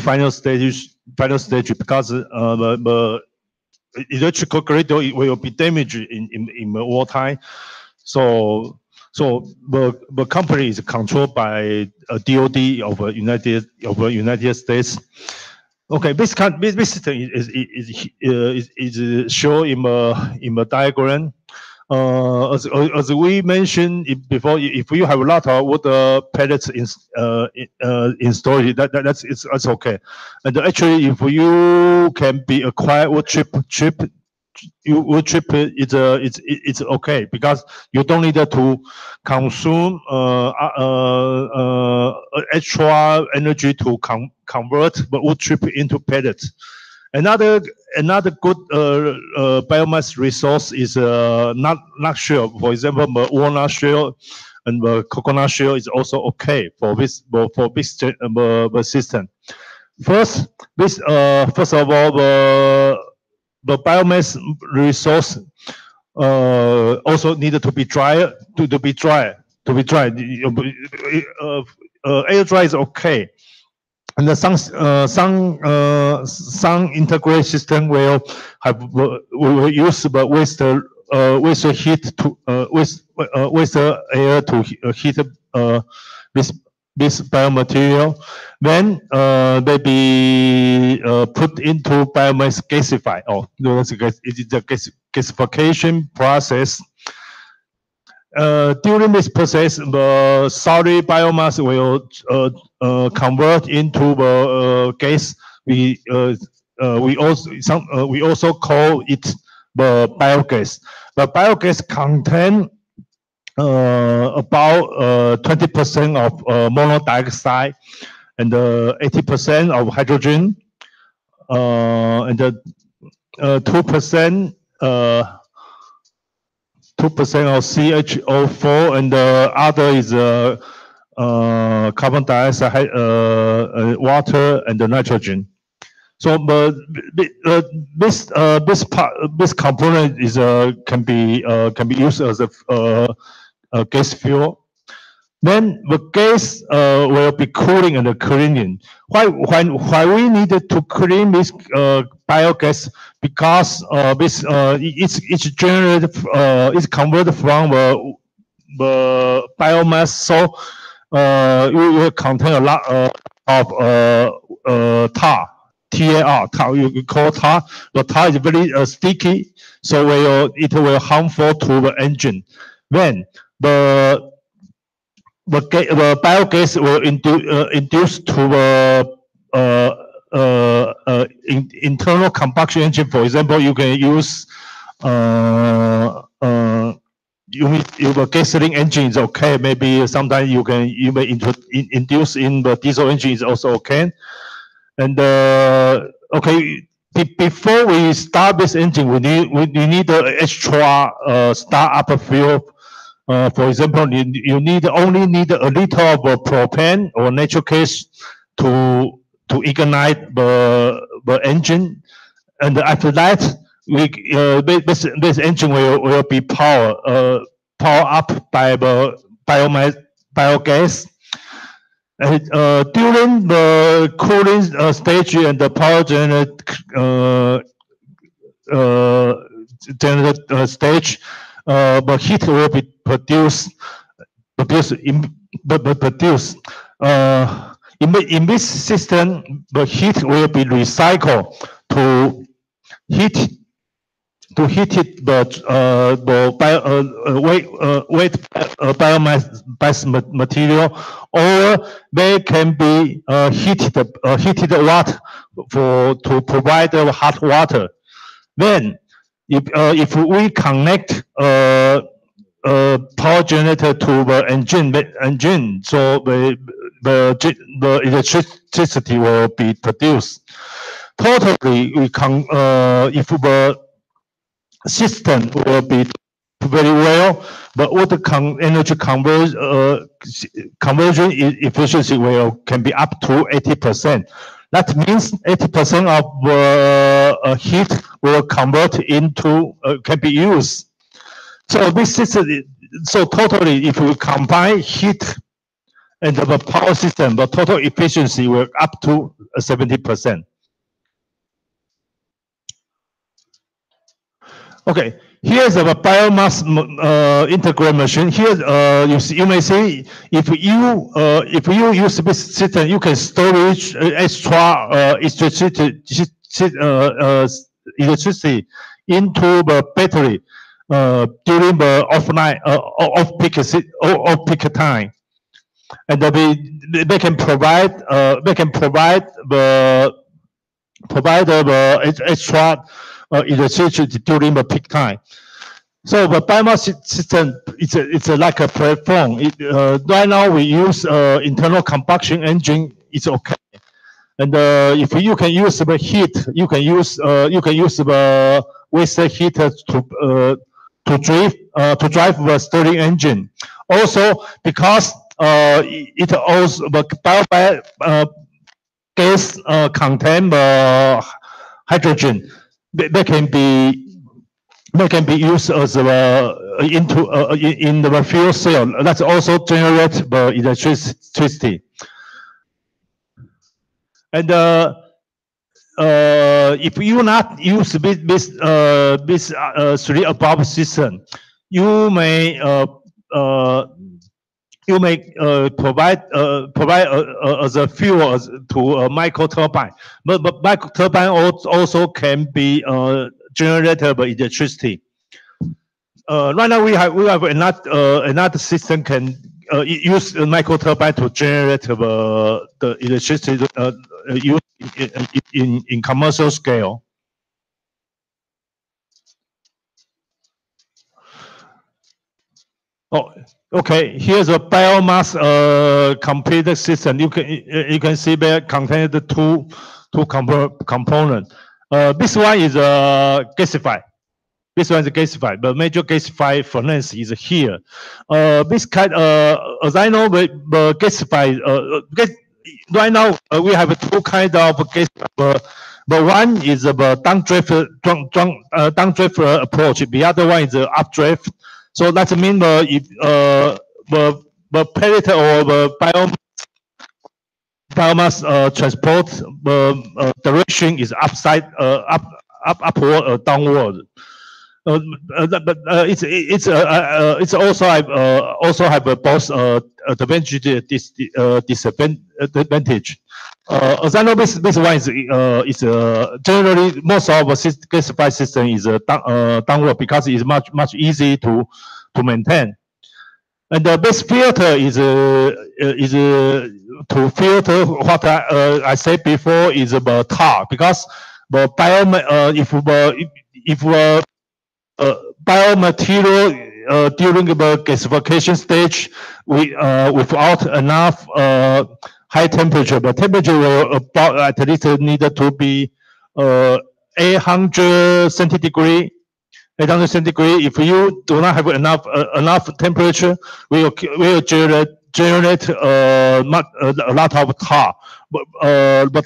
final stage, because the electrical grid will be damaged in the wartime. So the company is controlled by a DoD of the United States. Okay, this system is shown in the diagram. As we mentioned before, if you have a lot of water pellets in storage, that's okay. And actually, if you can be acquired wood chip, it's okay, because you don't need to consume extra energy to convert the wood chip into pellets. Another good biomass resource is nut shell. For example, the walnut shell and the coconut shell is also okay for this system. First of all, the biomass resource also needed to be dry. Air dry is okay. And the sun integrated system will use the waste heat to waste air to heat this biomaterial. Then they be put into biomass gasified. It is the gasification process. During this process, the solid biomass will convert into the gas. We also call it the biogas. The biogas contain about 20% of monoxide and 80% of hydrogen. and the 2% 2% of CHO4, and the other is carbon dioxide, water, and the nitrogen. So this component is can be used as a gas fuel. Then the gas will be cooling and cleaning. Why we needed to clean this biogas? Because it's generated, it's converted from the biomass, so it will contain a lot of tar. tar, you call tar. The tar is very sticky, so it will harmful to the engine. Then the biogas will induce to the internal combustion engine. For example, you can use if a gasoline engine is okay. Maybe sometimes you may induce in the diesel engine is also okay. And okay, before we start this engine, we need an extra startup fuel. For example, you only need a little of propane or natural gas to ignite the engine, and after that, this engine will be powered up by the biogas. During the cooling stage and the power generated stage, the heat will be produced. In this system, the heat will be recycled to heat the wet biomass material, or they can be heated water to provide hot water. Then, if we connect power generator to the engine, so the electricity will be produced. Totally, if the system will be very well, but water energy conversion efficiency can be up to 80%. That means 80% of heat will convert into can be used. So this system, so totally, if we combine heat and the power system, the total efficiency will up to 70%. Okay, here's a biomass integrated machine. Here, you may see if you use this system, you can storage extra electricity into the battery during the off-peak time, and they can provide the extra electricity during the peak time. So the biomass system it's like a platform. Right now we use internal combustion engine. It's okay, and if you can use the heat, you can use the waste heater to drive the steering engine. Also, because it also the gas contain the hydrogen. They can be used as in the fuel cell. That's also generate the electricity. And if you not use this three above system, you may provide as a fuel to a micro turbine, but micro turbine also can be generated by electricity. Right now we have another system can use a micro turbine to generate the electricity used in commercial scale. Oh, okay. Here's a biomass completed system. You can see there contains the component. This one is gasified. This one is gasified. The major gasified furnace is here. This kind, as I know, the gasified. Right now, we have two kinds of gasified. But one is the downdraft approach. The other one is the updraft. So that means if the pellet or the biomass transport direction is upward or downward. But it's also have both advantage disadvantage. As I know, this one is generally most of the gasified system is downward because it's much easy to maintain. And the best filter is to filter what I said before is about tar, because the biomaterial during the gasification stage, without enough high temperature, the temperature will about at least needed to be 800 centigrade. 800 centigrade. If you do not have enough temperature, we will generate a lot of tar. But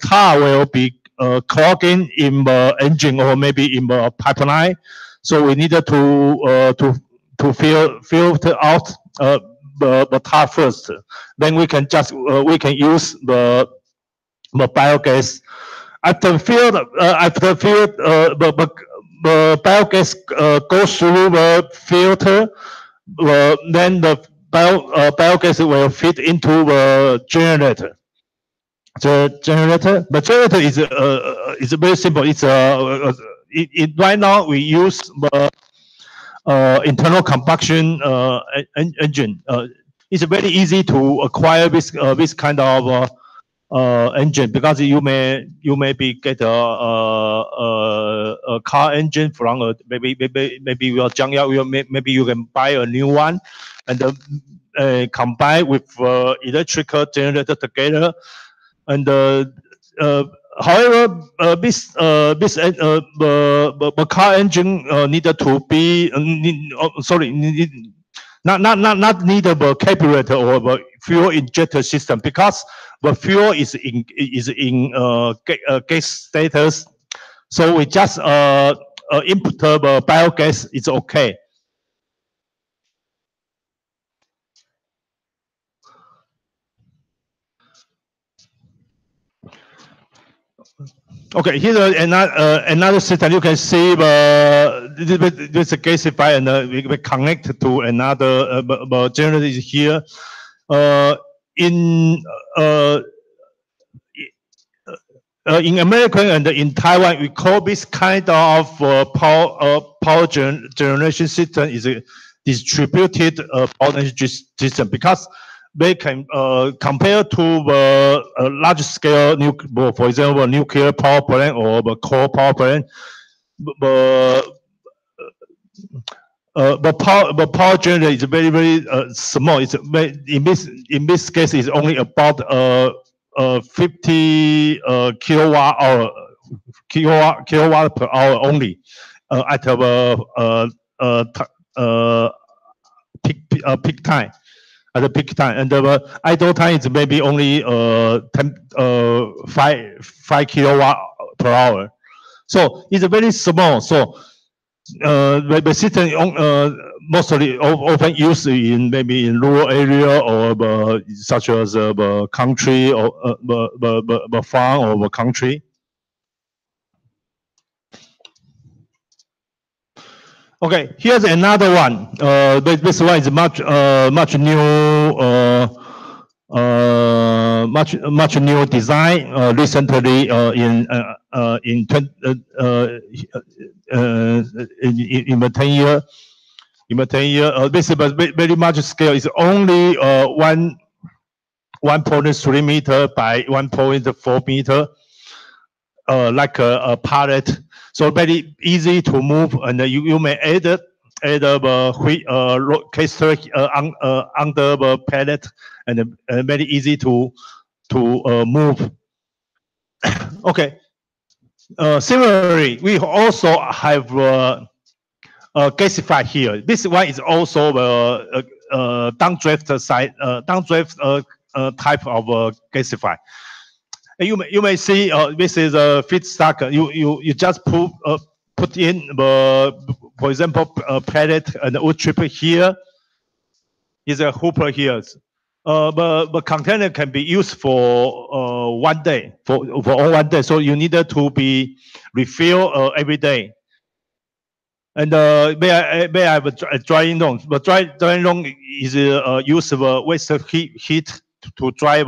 tar will be clogging in the engine or maybe in the pipeline. So we needed to filter out the tar first. Then we can use the biogas. After the biogas goes through the filter, then the biogas will feed into the generator. The generator is very simple. It's right now we use the internal combustion engine. It's very easy to acquire this kind of engine, because you may be get a car engine from maybe your junkyard. Maybe you can buy a new one and combine with electrical generator together. And however, the car engine needed to be not need a carburetor or a fuel injector system, because the fuel is in gas status. So we just input the biogas. It's okay. Okay, here's another system. You can see this is gasified, and we connect to another generator is here. In America and in Taiwan, we call this kind of power generation system is a distributed power energy system, because they can compare to the large scale for example, nuclear power plant or the coal power plant. The power generator is very small. It's in this case is only about 50 kilowatt per hour only at the peak time. At the peak time, and the idle time is maybe only 5 kilowatt per hour. So it's very small. So the system mostly often used in maybe in rural area or such as the country or the farm or the country. Okay, here's another one. This one is much new design. Recently, in the 10 year, this is very much scale. It's only 1.3 meter by 1.4 meter, like a pallet. So very easy to move, and you may add the caster under the pallet, and very easy to move. Okay. Similarly, we also have gasified here. This one is also downdraft side, downdraft type of gasified. And you may see this is a feedstock. You just put in for example pellet and wood chip here. Is a hooper here. But container can be used for 1 day, for all 1 day. So you needed to be refilled every day. And may I have a drying room? But drying room is use of waste heat to drive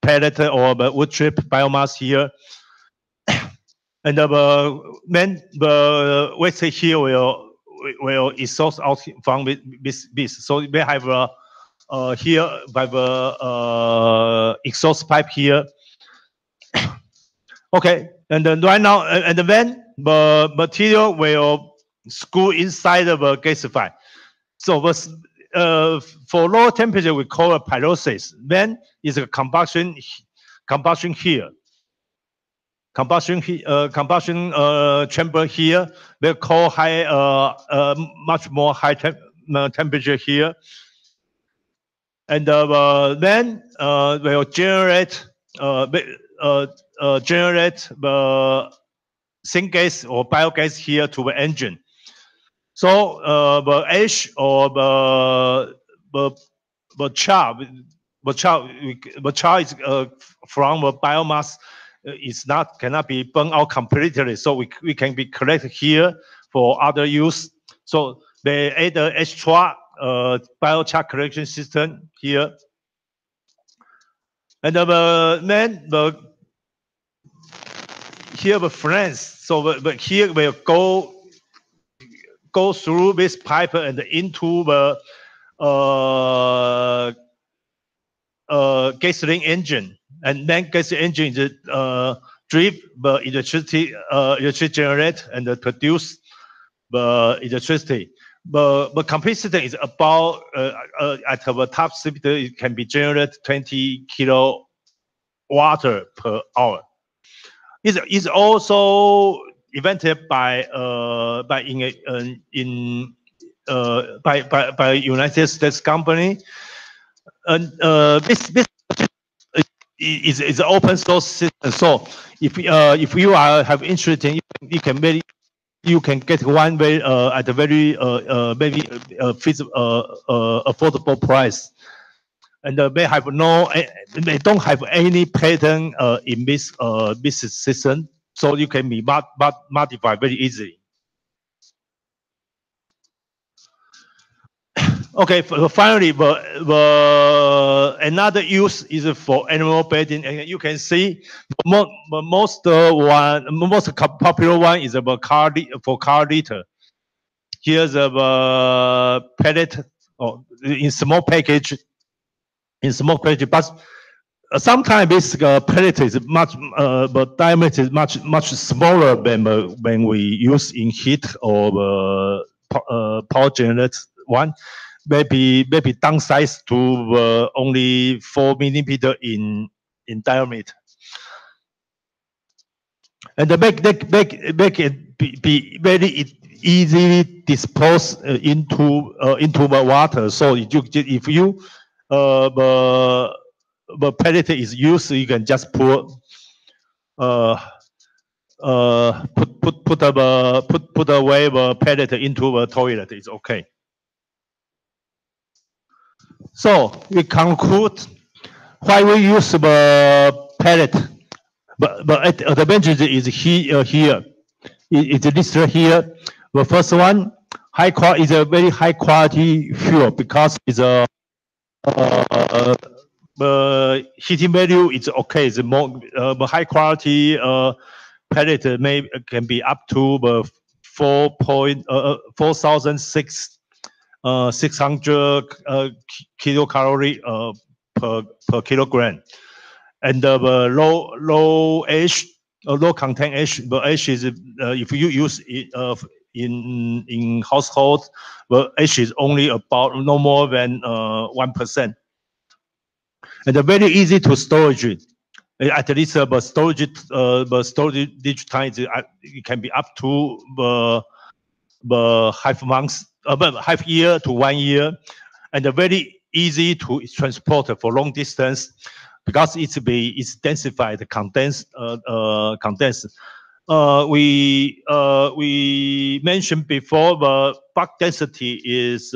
pellet or wood chip biomass here. And the waste here will exhaust out from this. So we have here by the exhaust pipe here. Okay, and then right now, and then the material will screw inside of a gasifier. So for low temperature, we call it pyrolysis. Then is a combustion here. Combustion chamber here. We call much more high temperature here. And then will generate the syngas or biogas here to the engine. So the ash or the char is from the biomass cannot be burned out completely. So we can be collected here for other use. So they add an extra biochar collection system here. And here the flange. So but here will go through this pipe and into the gasoline engine, and then gasoline engine is drive the electricity generate and produce the electricity. The complete system is about at the top speed it can be generated 20 kilowatt per hour. It's also invented by United States company, and this is an open source system. So if you have interest in, you can get one very at a very maybe affordable price, and they don't have any patent in this system, so you can be modified very easily. Okay, finally, another use is for animal bedding, and you can see most popular one is about car litter. Here's a pellet in small package. But sometimes this pellet is but diameter is much smaller than when we use in heat or power generated one. Maybe downsized to only 4 millimeter in diameter, and make it be very easily disposed into the water. So if you the pellet is used, you can just put away the pellet into the toilet. It's okay. So we conclude why we use the pellet. But the advantage is here. It's listed here. The first one, is a very high quality fuel because it's a the heating value is okay. The more the high quality pellet can be up to the 4,600 kilocalorie per kilogram, and the low ash, low content ash. The ash is if you use it in household, the ash is only about no more than 1%. and very easy to storage it. At least but storage time it can be up to half months, half year to 1 year, and very easy to transport for long distance because it's densified, condensed. We mentioned before the bulk density is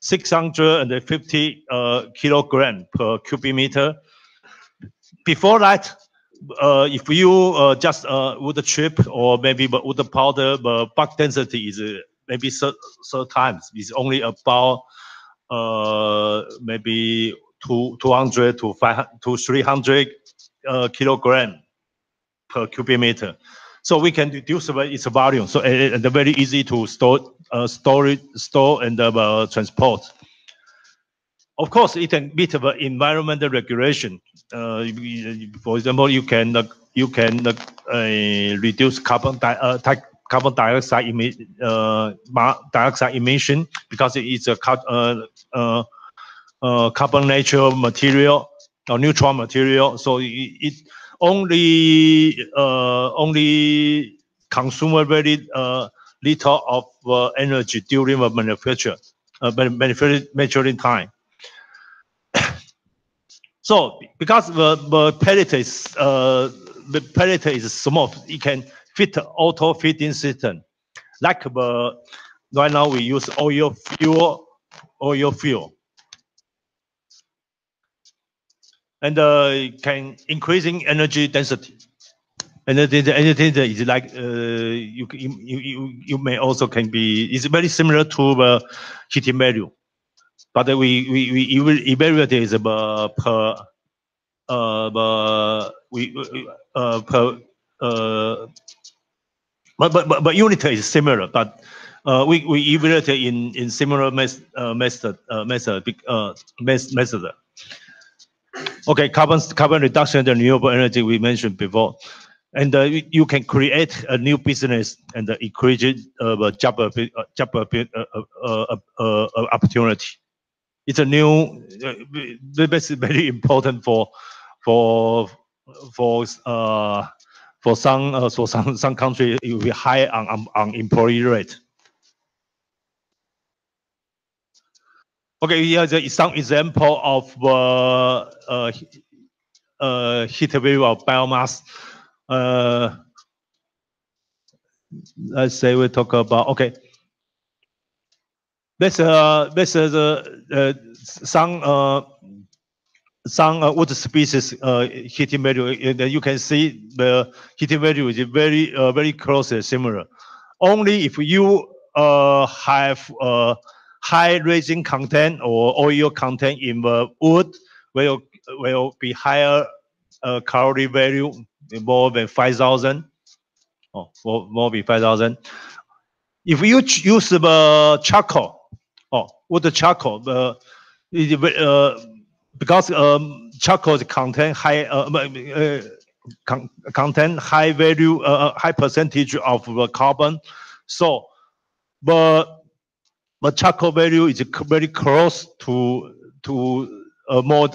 650 kilogram per cubic meter. Before that, if you just wood chip or maybe wood powder, the bulk density is maybe third times. It's only about maybe 200 to 500 to 300 kilogram per cubic meter. So we can reduce its volume. So and very easy to store and transport. Of course, it can meet the environmental regulation. For example, you can reduce carbon dioxide emission because it's a carbon natural material or neutral material. So it only consume very little of energy during the manufacturing time. So because the pellet is small, it can fit auto feeding system. Like right now we use oil fuel, and can increasing energy density. And anything that is like you may also can be. It's very similar to the heating value, but we evaluate is per but unit is similar, but we evaluate in similar method. Okay, carbon reduction and renewable energy we mentioned before, and you can create a new business and increase job opportunity. It's a new, basically very important for some country. It will be high on employee rate. Okay, here's some example of heat value of biomass. Let's say we talk about this some wood species heating value. You can see the heating value is very closely similar. Only if you have high resin content or oil content in the wood, will be higher calorie value, more than 5,000. Oh, more than 5,000. If you use the charcoal, wood charcoal, because charcoal contain high value, high percentage of the carbon, so the charcoal value is very close to more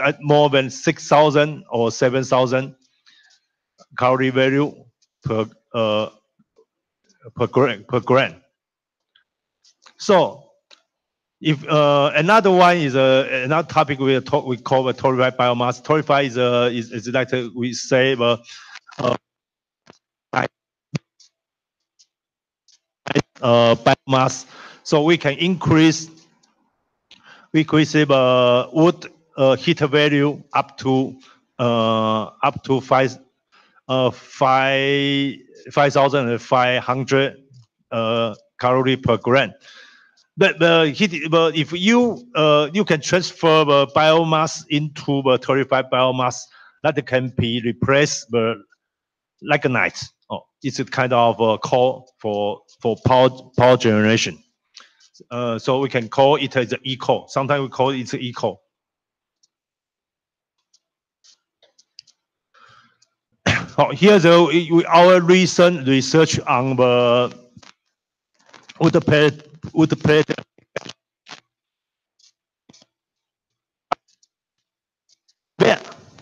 than 6,000 or 7,000 calorie value per gram. So if another one is another topic we call the torrefied biomass. Torrefied is like we say biomass, so we can increase the wood heat value up to 5,500 calorie per gram. But if you can transfer the biomass into the torrefied biomass, that can be replaced like a night. It's a kind of a call for power generation. So we can call it as an eco. Sometimes we call it an eco. Here's our recent research on the wood pellet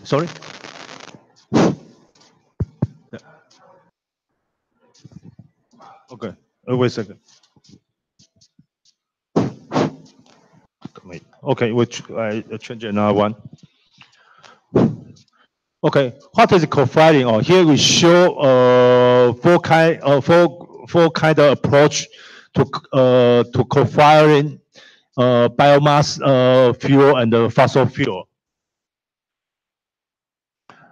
Sorry. Okay. Wait a second. Okay, I change another one. Okay, what is co-firing? Oh, here we show four kind of approach to co-firing biomass fuel and fossil fuel.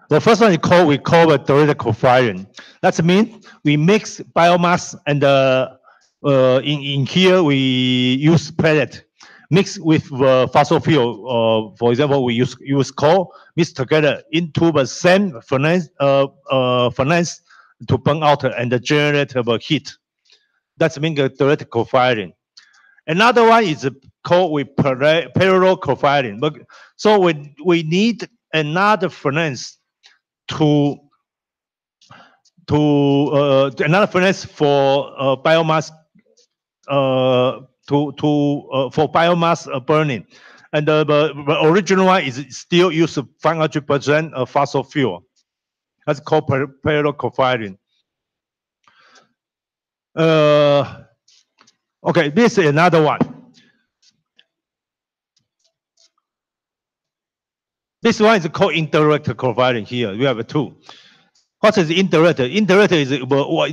The first one we call it direct co-firing. That means we mix biomass and in here we use pellet mixed with fossil fuel. For example, we use coal mixed together into the same furnace to burn out and generate heat. That means direct co-firing. Another one is called with parallel co-firing. But so we need another furnace to another furnace for biomass for biomass burning, and the original one is still use 500% fossil fuel. That's called parallel co-firing. Okay, this is another one. This one is called indirect co-firing. Here we have two. What is indirect? Indirect is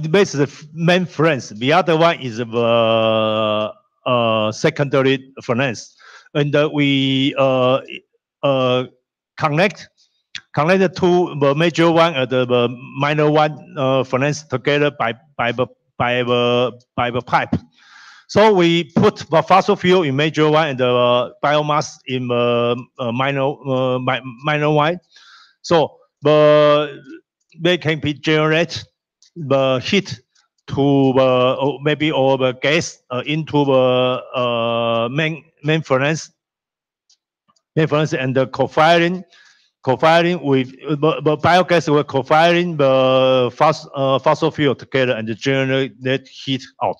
basically the main furnace. The other one is the secondary furnace, and we connect the two the major one and the minor one furnace together by the pipe. So we put the fossil fuel in major one and the biomass in minor one. So they can be generate the heat to maybe or the gas into the main furnace. And the co-firing with the biogas will co-firing the fossil fuel together and generate that heat out.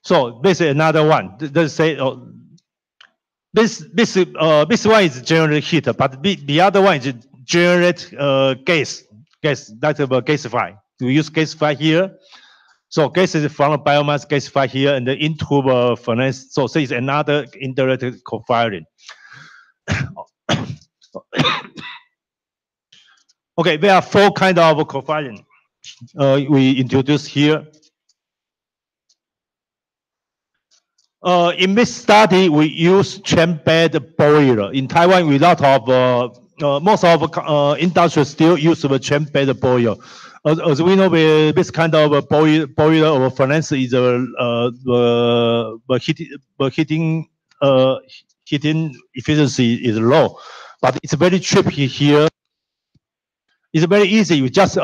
So this is another one. Let's say this one is generate heat, but the other one is generate gas. That's a gasify. We use gasify here. So gas is from the biomass gasify here and into the furnace. So this is another indirect co-firing. Okay, there are four kinds of co-firing we introduced here. In this study, we use chain-bed boiler. In Taiwan, we lot of most of industry still use the chain-bed boiler. As we know, this kind of boiler or furnace is the heating efficiency is low, but it's very cheap here. It's very easy. You just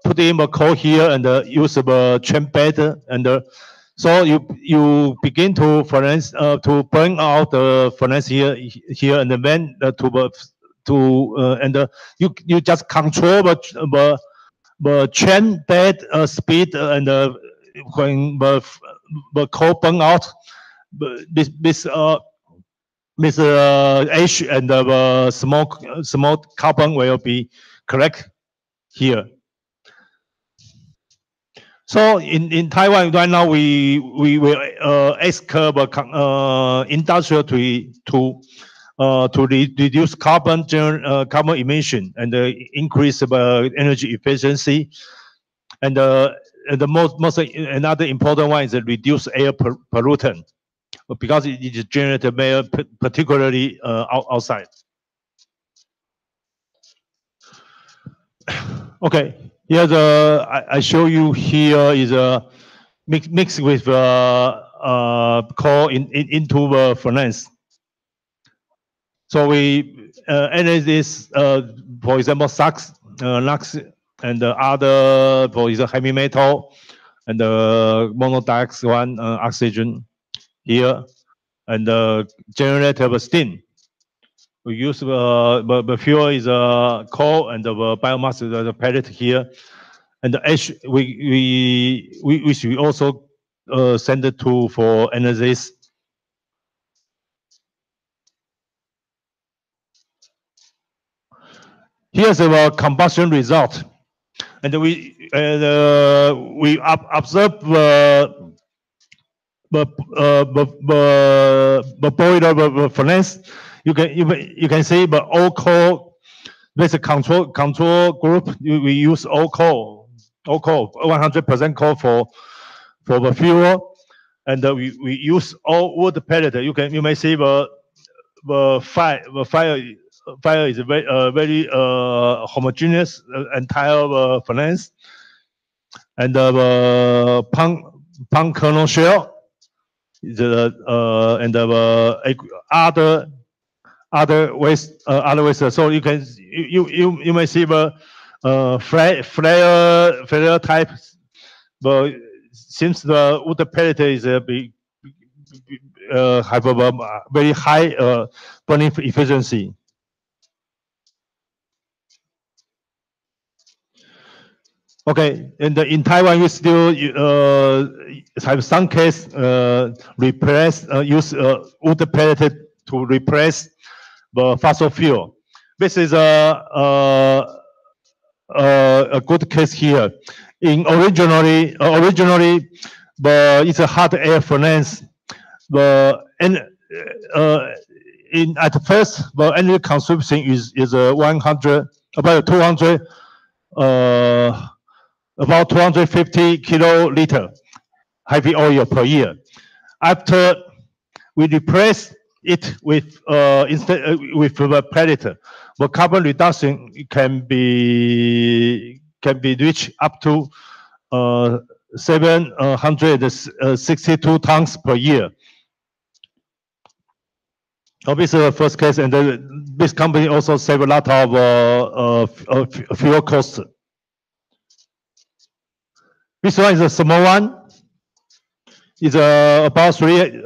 put in the coal here and use the chain-bed and. So you begin to furnace to burn out the furnace here and then you just control the chain bed speed and when the coal burn out this ash and the small carbon will be correct here. So in Taiwan right now, we will ask industrial to reduce carbon emission and increase the energy efficiency, and the most another important one is reduce air pollutant because it is generated particularly outside. Okay. Here I show you here is a mix with coal into the furnace. So we analyze for example, NOx and other, for example, heavy metal and monodioxide one oxygen here, and generate the steam. We use the fuel is coal and the biomass is the pellet here, and the ash we also send it to for analysis. Here's our combustion result, and we observe the boiler furnace. You can see the all coal. There's a control group. We use all coal, 100% coal for the fuel, and we use all wood pellet. You may see the fire is very homogeneous entire furnace, and the palm kernel shell, and other waste. So you may see the flare type, but since the wood pellet is have a very high burning efficiency. Okay, and in Taiwan, we still have some case use wood pellet to replace the fossil fuel. This is a good case here. Originally, it's a hot air furnace. At first, the energy consumption is 100, about 200, about 250 kiloliter heavy oil per year. After we replace it with the pellet, the carbon reduction can be reached up to 762 tons per year. This is the first case, and this company also save a lot of fuel costs. This one is a small one. It's about 3.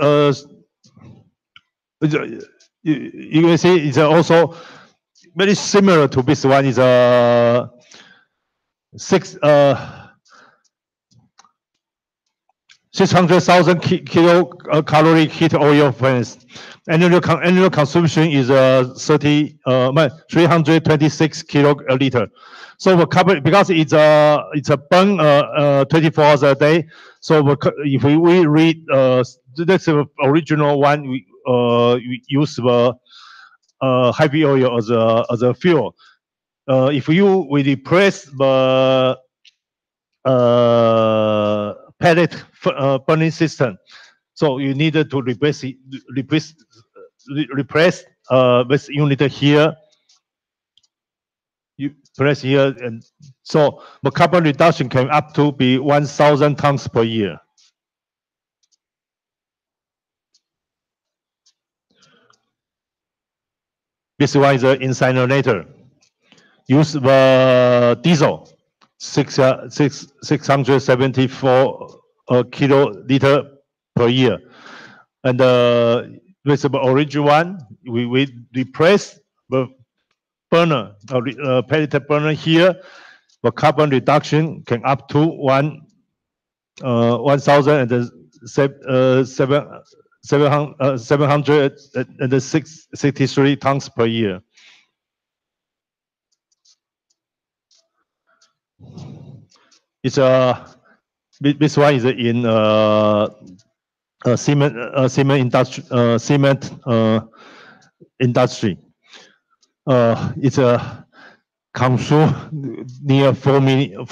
You can see it's also very similar to this one. Is 600,000 kilocalorie heat oil furnace. Annual consumption is 326 kiloliter. So the carbon, because it's a burn 24 hours a day. So if we read that's the original one, we use the heavy oil as a fuel. If we replace the pellet burning system, so you needed to replace this unit here. You press here, and so the carbon reduction can up to be 1,000 tons per year. This one is an incinerator. Use the diesel, 674 kiloliter per year, and with the original one, we replace the burner, pellet burner here. The carbon reduction can up to 763 tons per year. It's this one is in cement industry. It's a consume near 4 million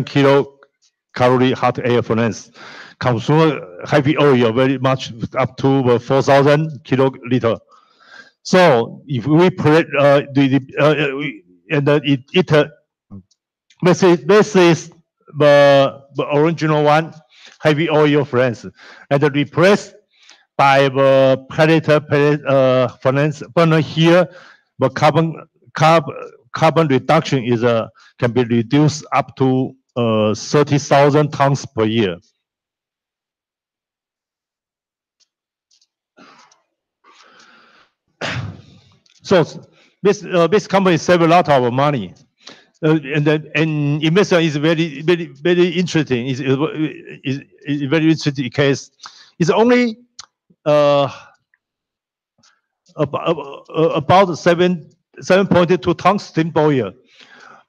kilocalorie hot air furnace. Consume heavy oil very much up to 4,000 kiloliter. So if we put this is the original one, heavy oil furnace, and replaced by the pellet furnace burner here. The carbon reduction is can be reduced up to 30,000 tons per year. So this company save a lot of money, and investment is very interesting. Is very interesting case. It's only about 7.2 tons steam boiler.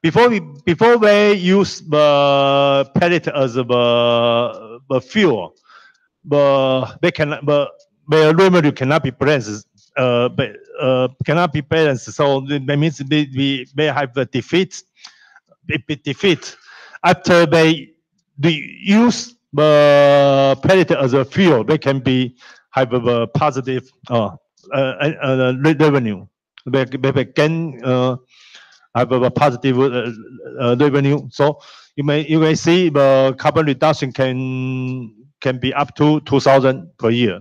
Before we use the pellet as the fuel, but the revenue cannot be balanced. Cannot be balanced. So that means we have a defeat. Defeat after they use the pellet as a fuel. They can be have a positive revenue. They can have a positive revenue. So you may see the carbon reduction can be up to 2,000 per year.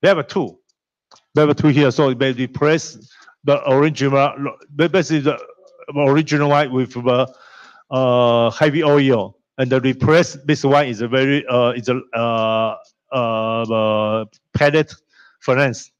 We have two. We have two here. So they replace the original, basically the original one with heavy oil, and the replace this one is a very pellet furnace.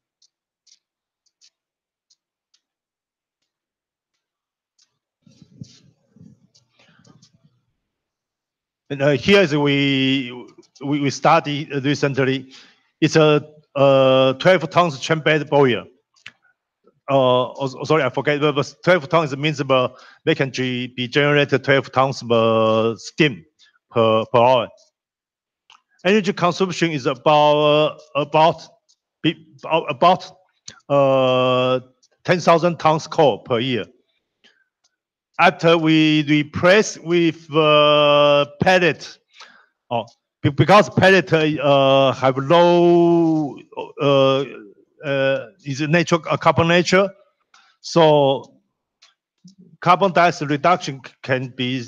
And here is we studied recently. It's a 12 tons chambered boiler. Sorry, I forget. But 12 tons means they can be generated 12 tons of steam per hour. Energy consumption is about 10,000 tons coal per year. After we replace with pellet, because pellet have low is natural carbon nature, so carbon dioxide reduction can be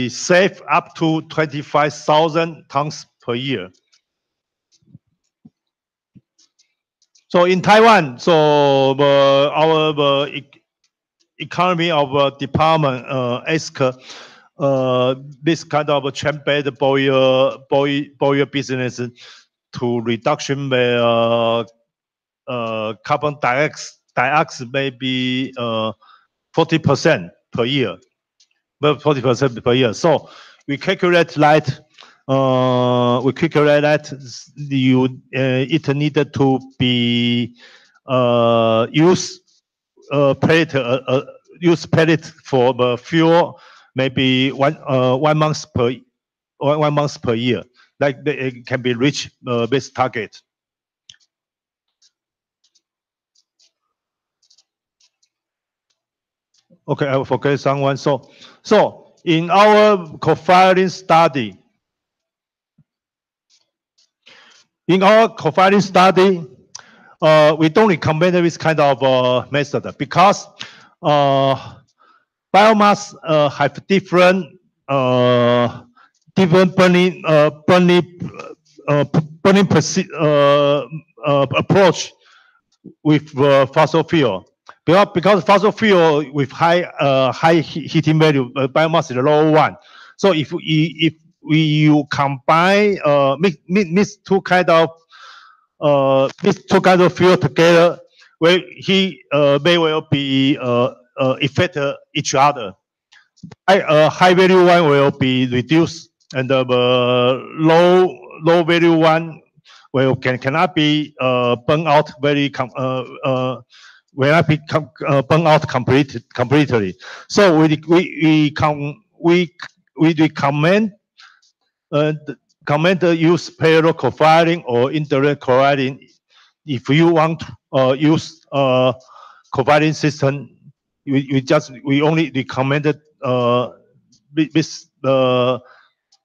safe up to 25,000 tons per year. So in Taiwan, so our economy of department ask this kind of chambered boiler business to reduction the carbon dioxide maybe 40% per year, but 40% per year. So we calculate that. It needed to be use pellet for the fuel maybe one month per year. Like it can be reached this target. Okay, I will forget someone. So in our co-firing study, we don't recommend this kind of method because biomass have different burning approach with fossil fuel. Because fossil fuel with high heating value, biomass is a low one. So if you combine mix two kind of fuel together, where they will be affect each other. High value one will be reduced, and the low value one cannot be burned out will not be burned out completely. So we recommend use parallel co-firing or indirect co-firing. If you want to use co-firing system, we only recommended this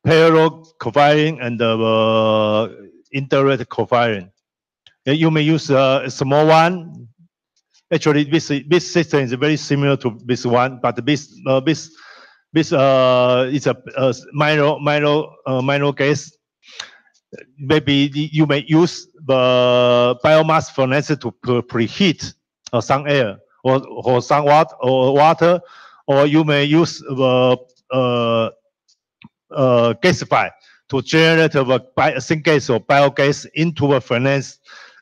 parallel co-firing and indirect co-firing. You may use a small one. Actually, this system is very similar to this one, but this is a minor case. Maybe you may use the biomass furnace to preheat some air or some water, or you may use the gasifier to generate a syngas or biogas into a furnace,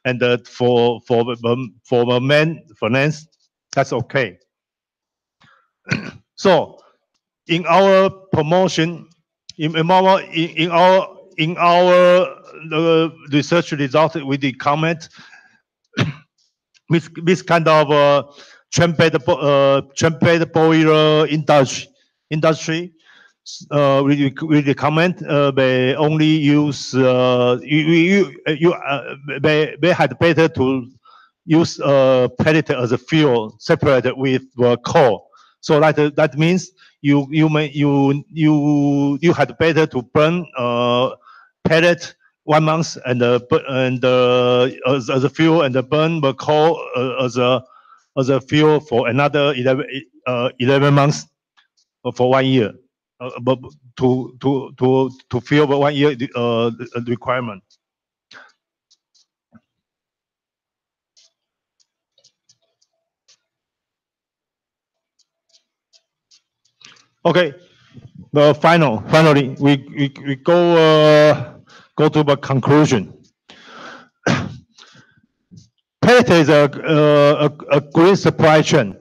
and for the main furnace, that's okay. So in our promotion, in our research result, we recommend this kind of train-bed boiler industry. We recommend they only use they had better to use pellet as a fuel separated with coal. So that means you had better to burn pellet 1 month and as a fuel and burn the coal as a fuel for another 11 months for 1 year. But to fill the 1 year requirement. Okay, finally we go to the conclusion. Pellet is a green supply chain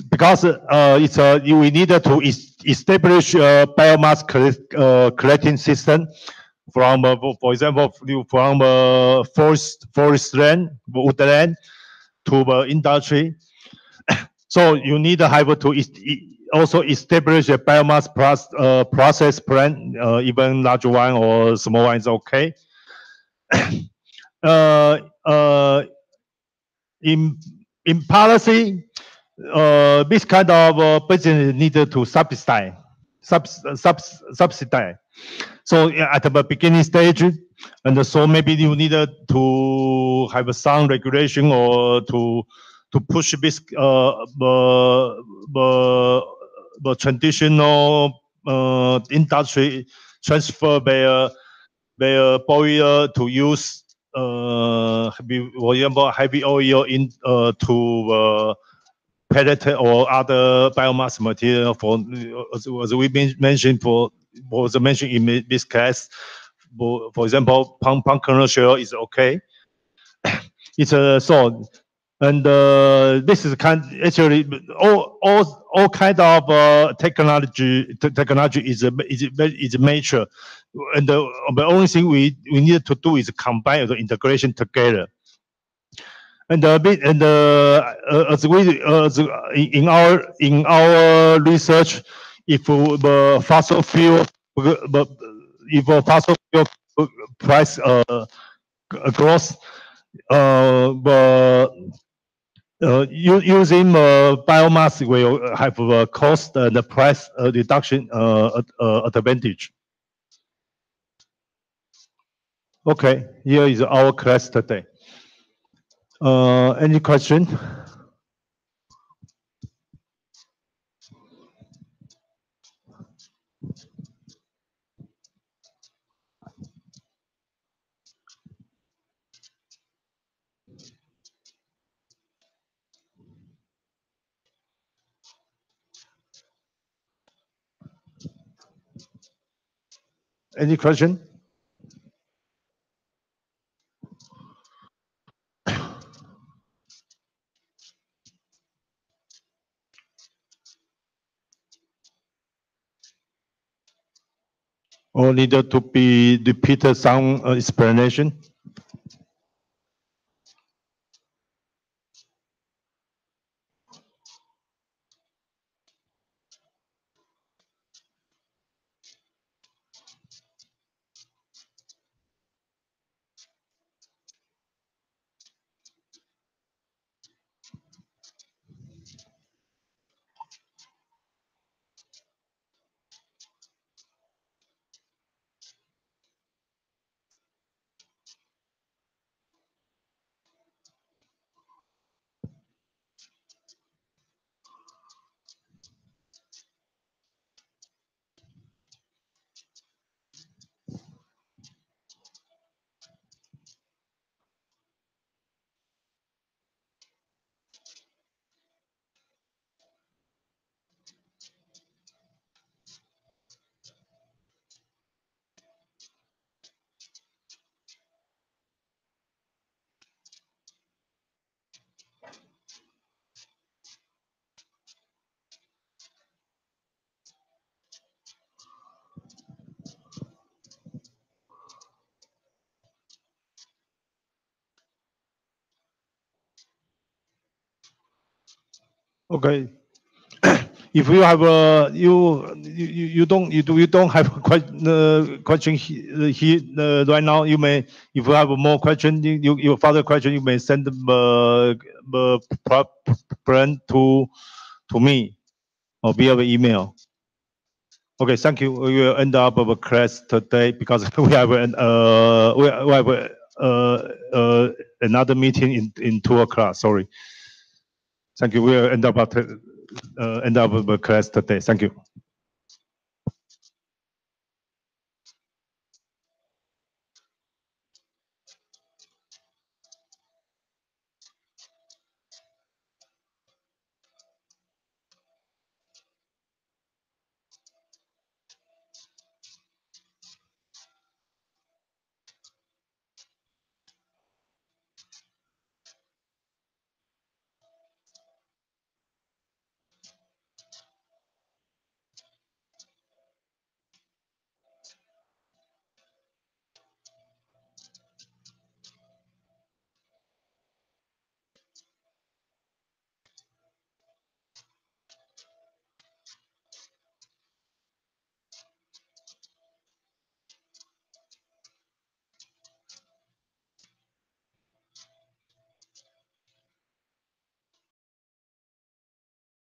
because we needed to establish a biomass collecting system from, for example, from forest land, woodland to the industry. So you need to have to also establish a biomass process plant, even large one or small one is okay. In policy, this kind of business needed to subsidize. So at the beginning stage, and so maybe you needed to have some regulation or to push this the traditional industry transfer their boiler to use for example heavy oil to pellet or other biomass material for as we mentioned was mentioned in this case. For example, palm kernel shell is okay. It's a so, and this is actually all kind of technology is mature, and the only thing we need to do is combine the integration together. And as we in our research, if the fossil fuel price grows, using biomass will have a cost and the price reduction advantage. Okay, here is our class today. Any question? Any question? Or needed to be repeated some explanation? Okay. If you have you don't have question here right now, you may, if you have more question, you further question, you may send the plan to me or via email. Okay, thank you. We will end up our class today because we have another meeting in 2 o'clock. Sorry. Thank you. We will end up our class today. Thank you.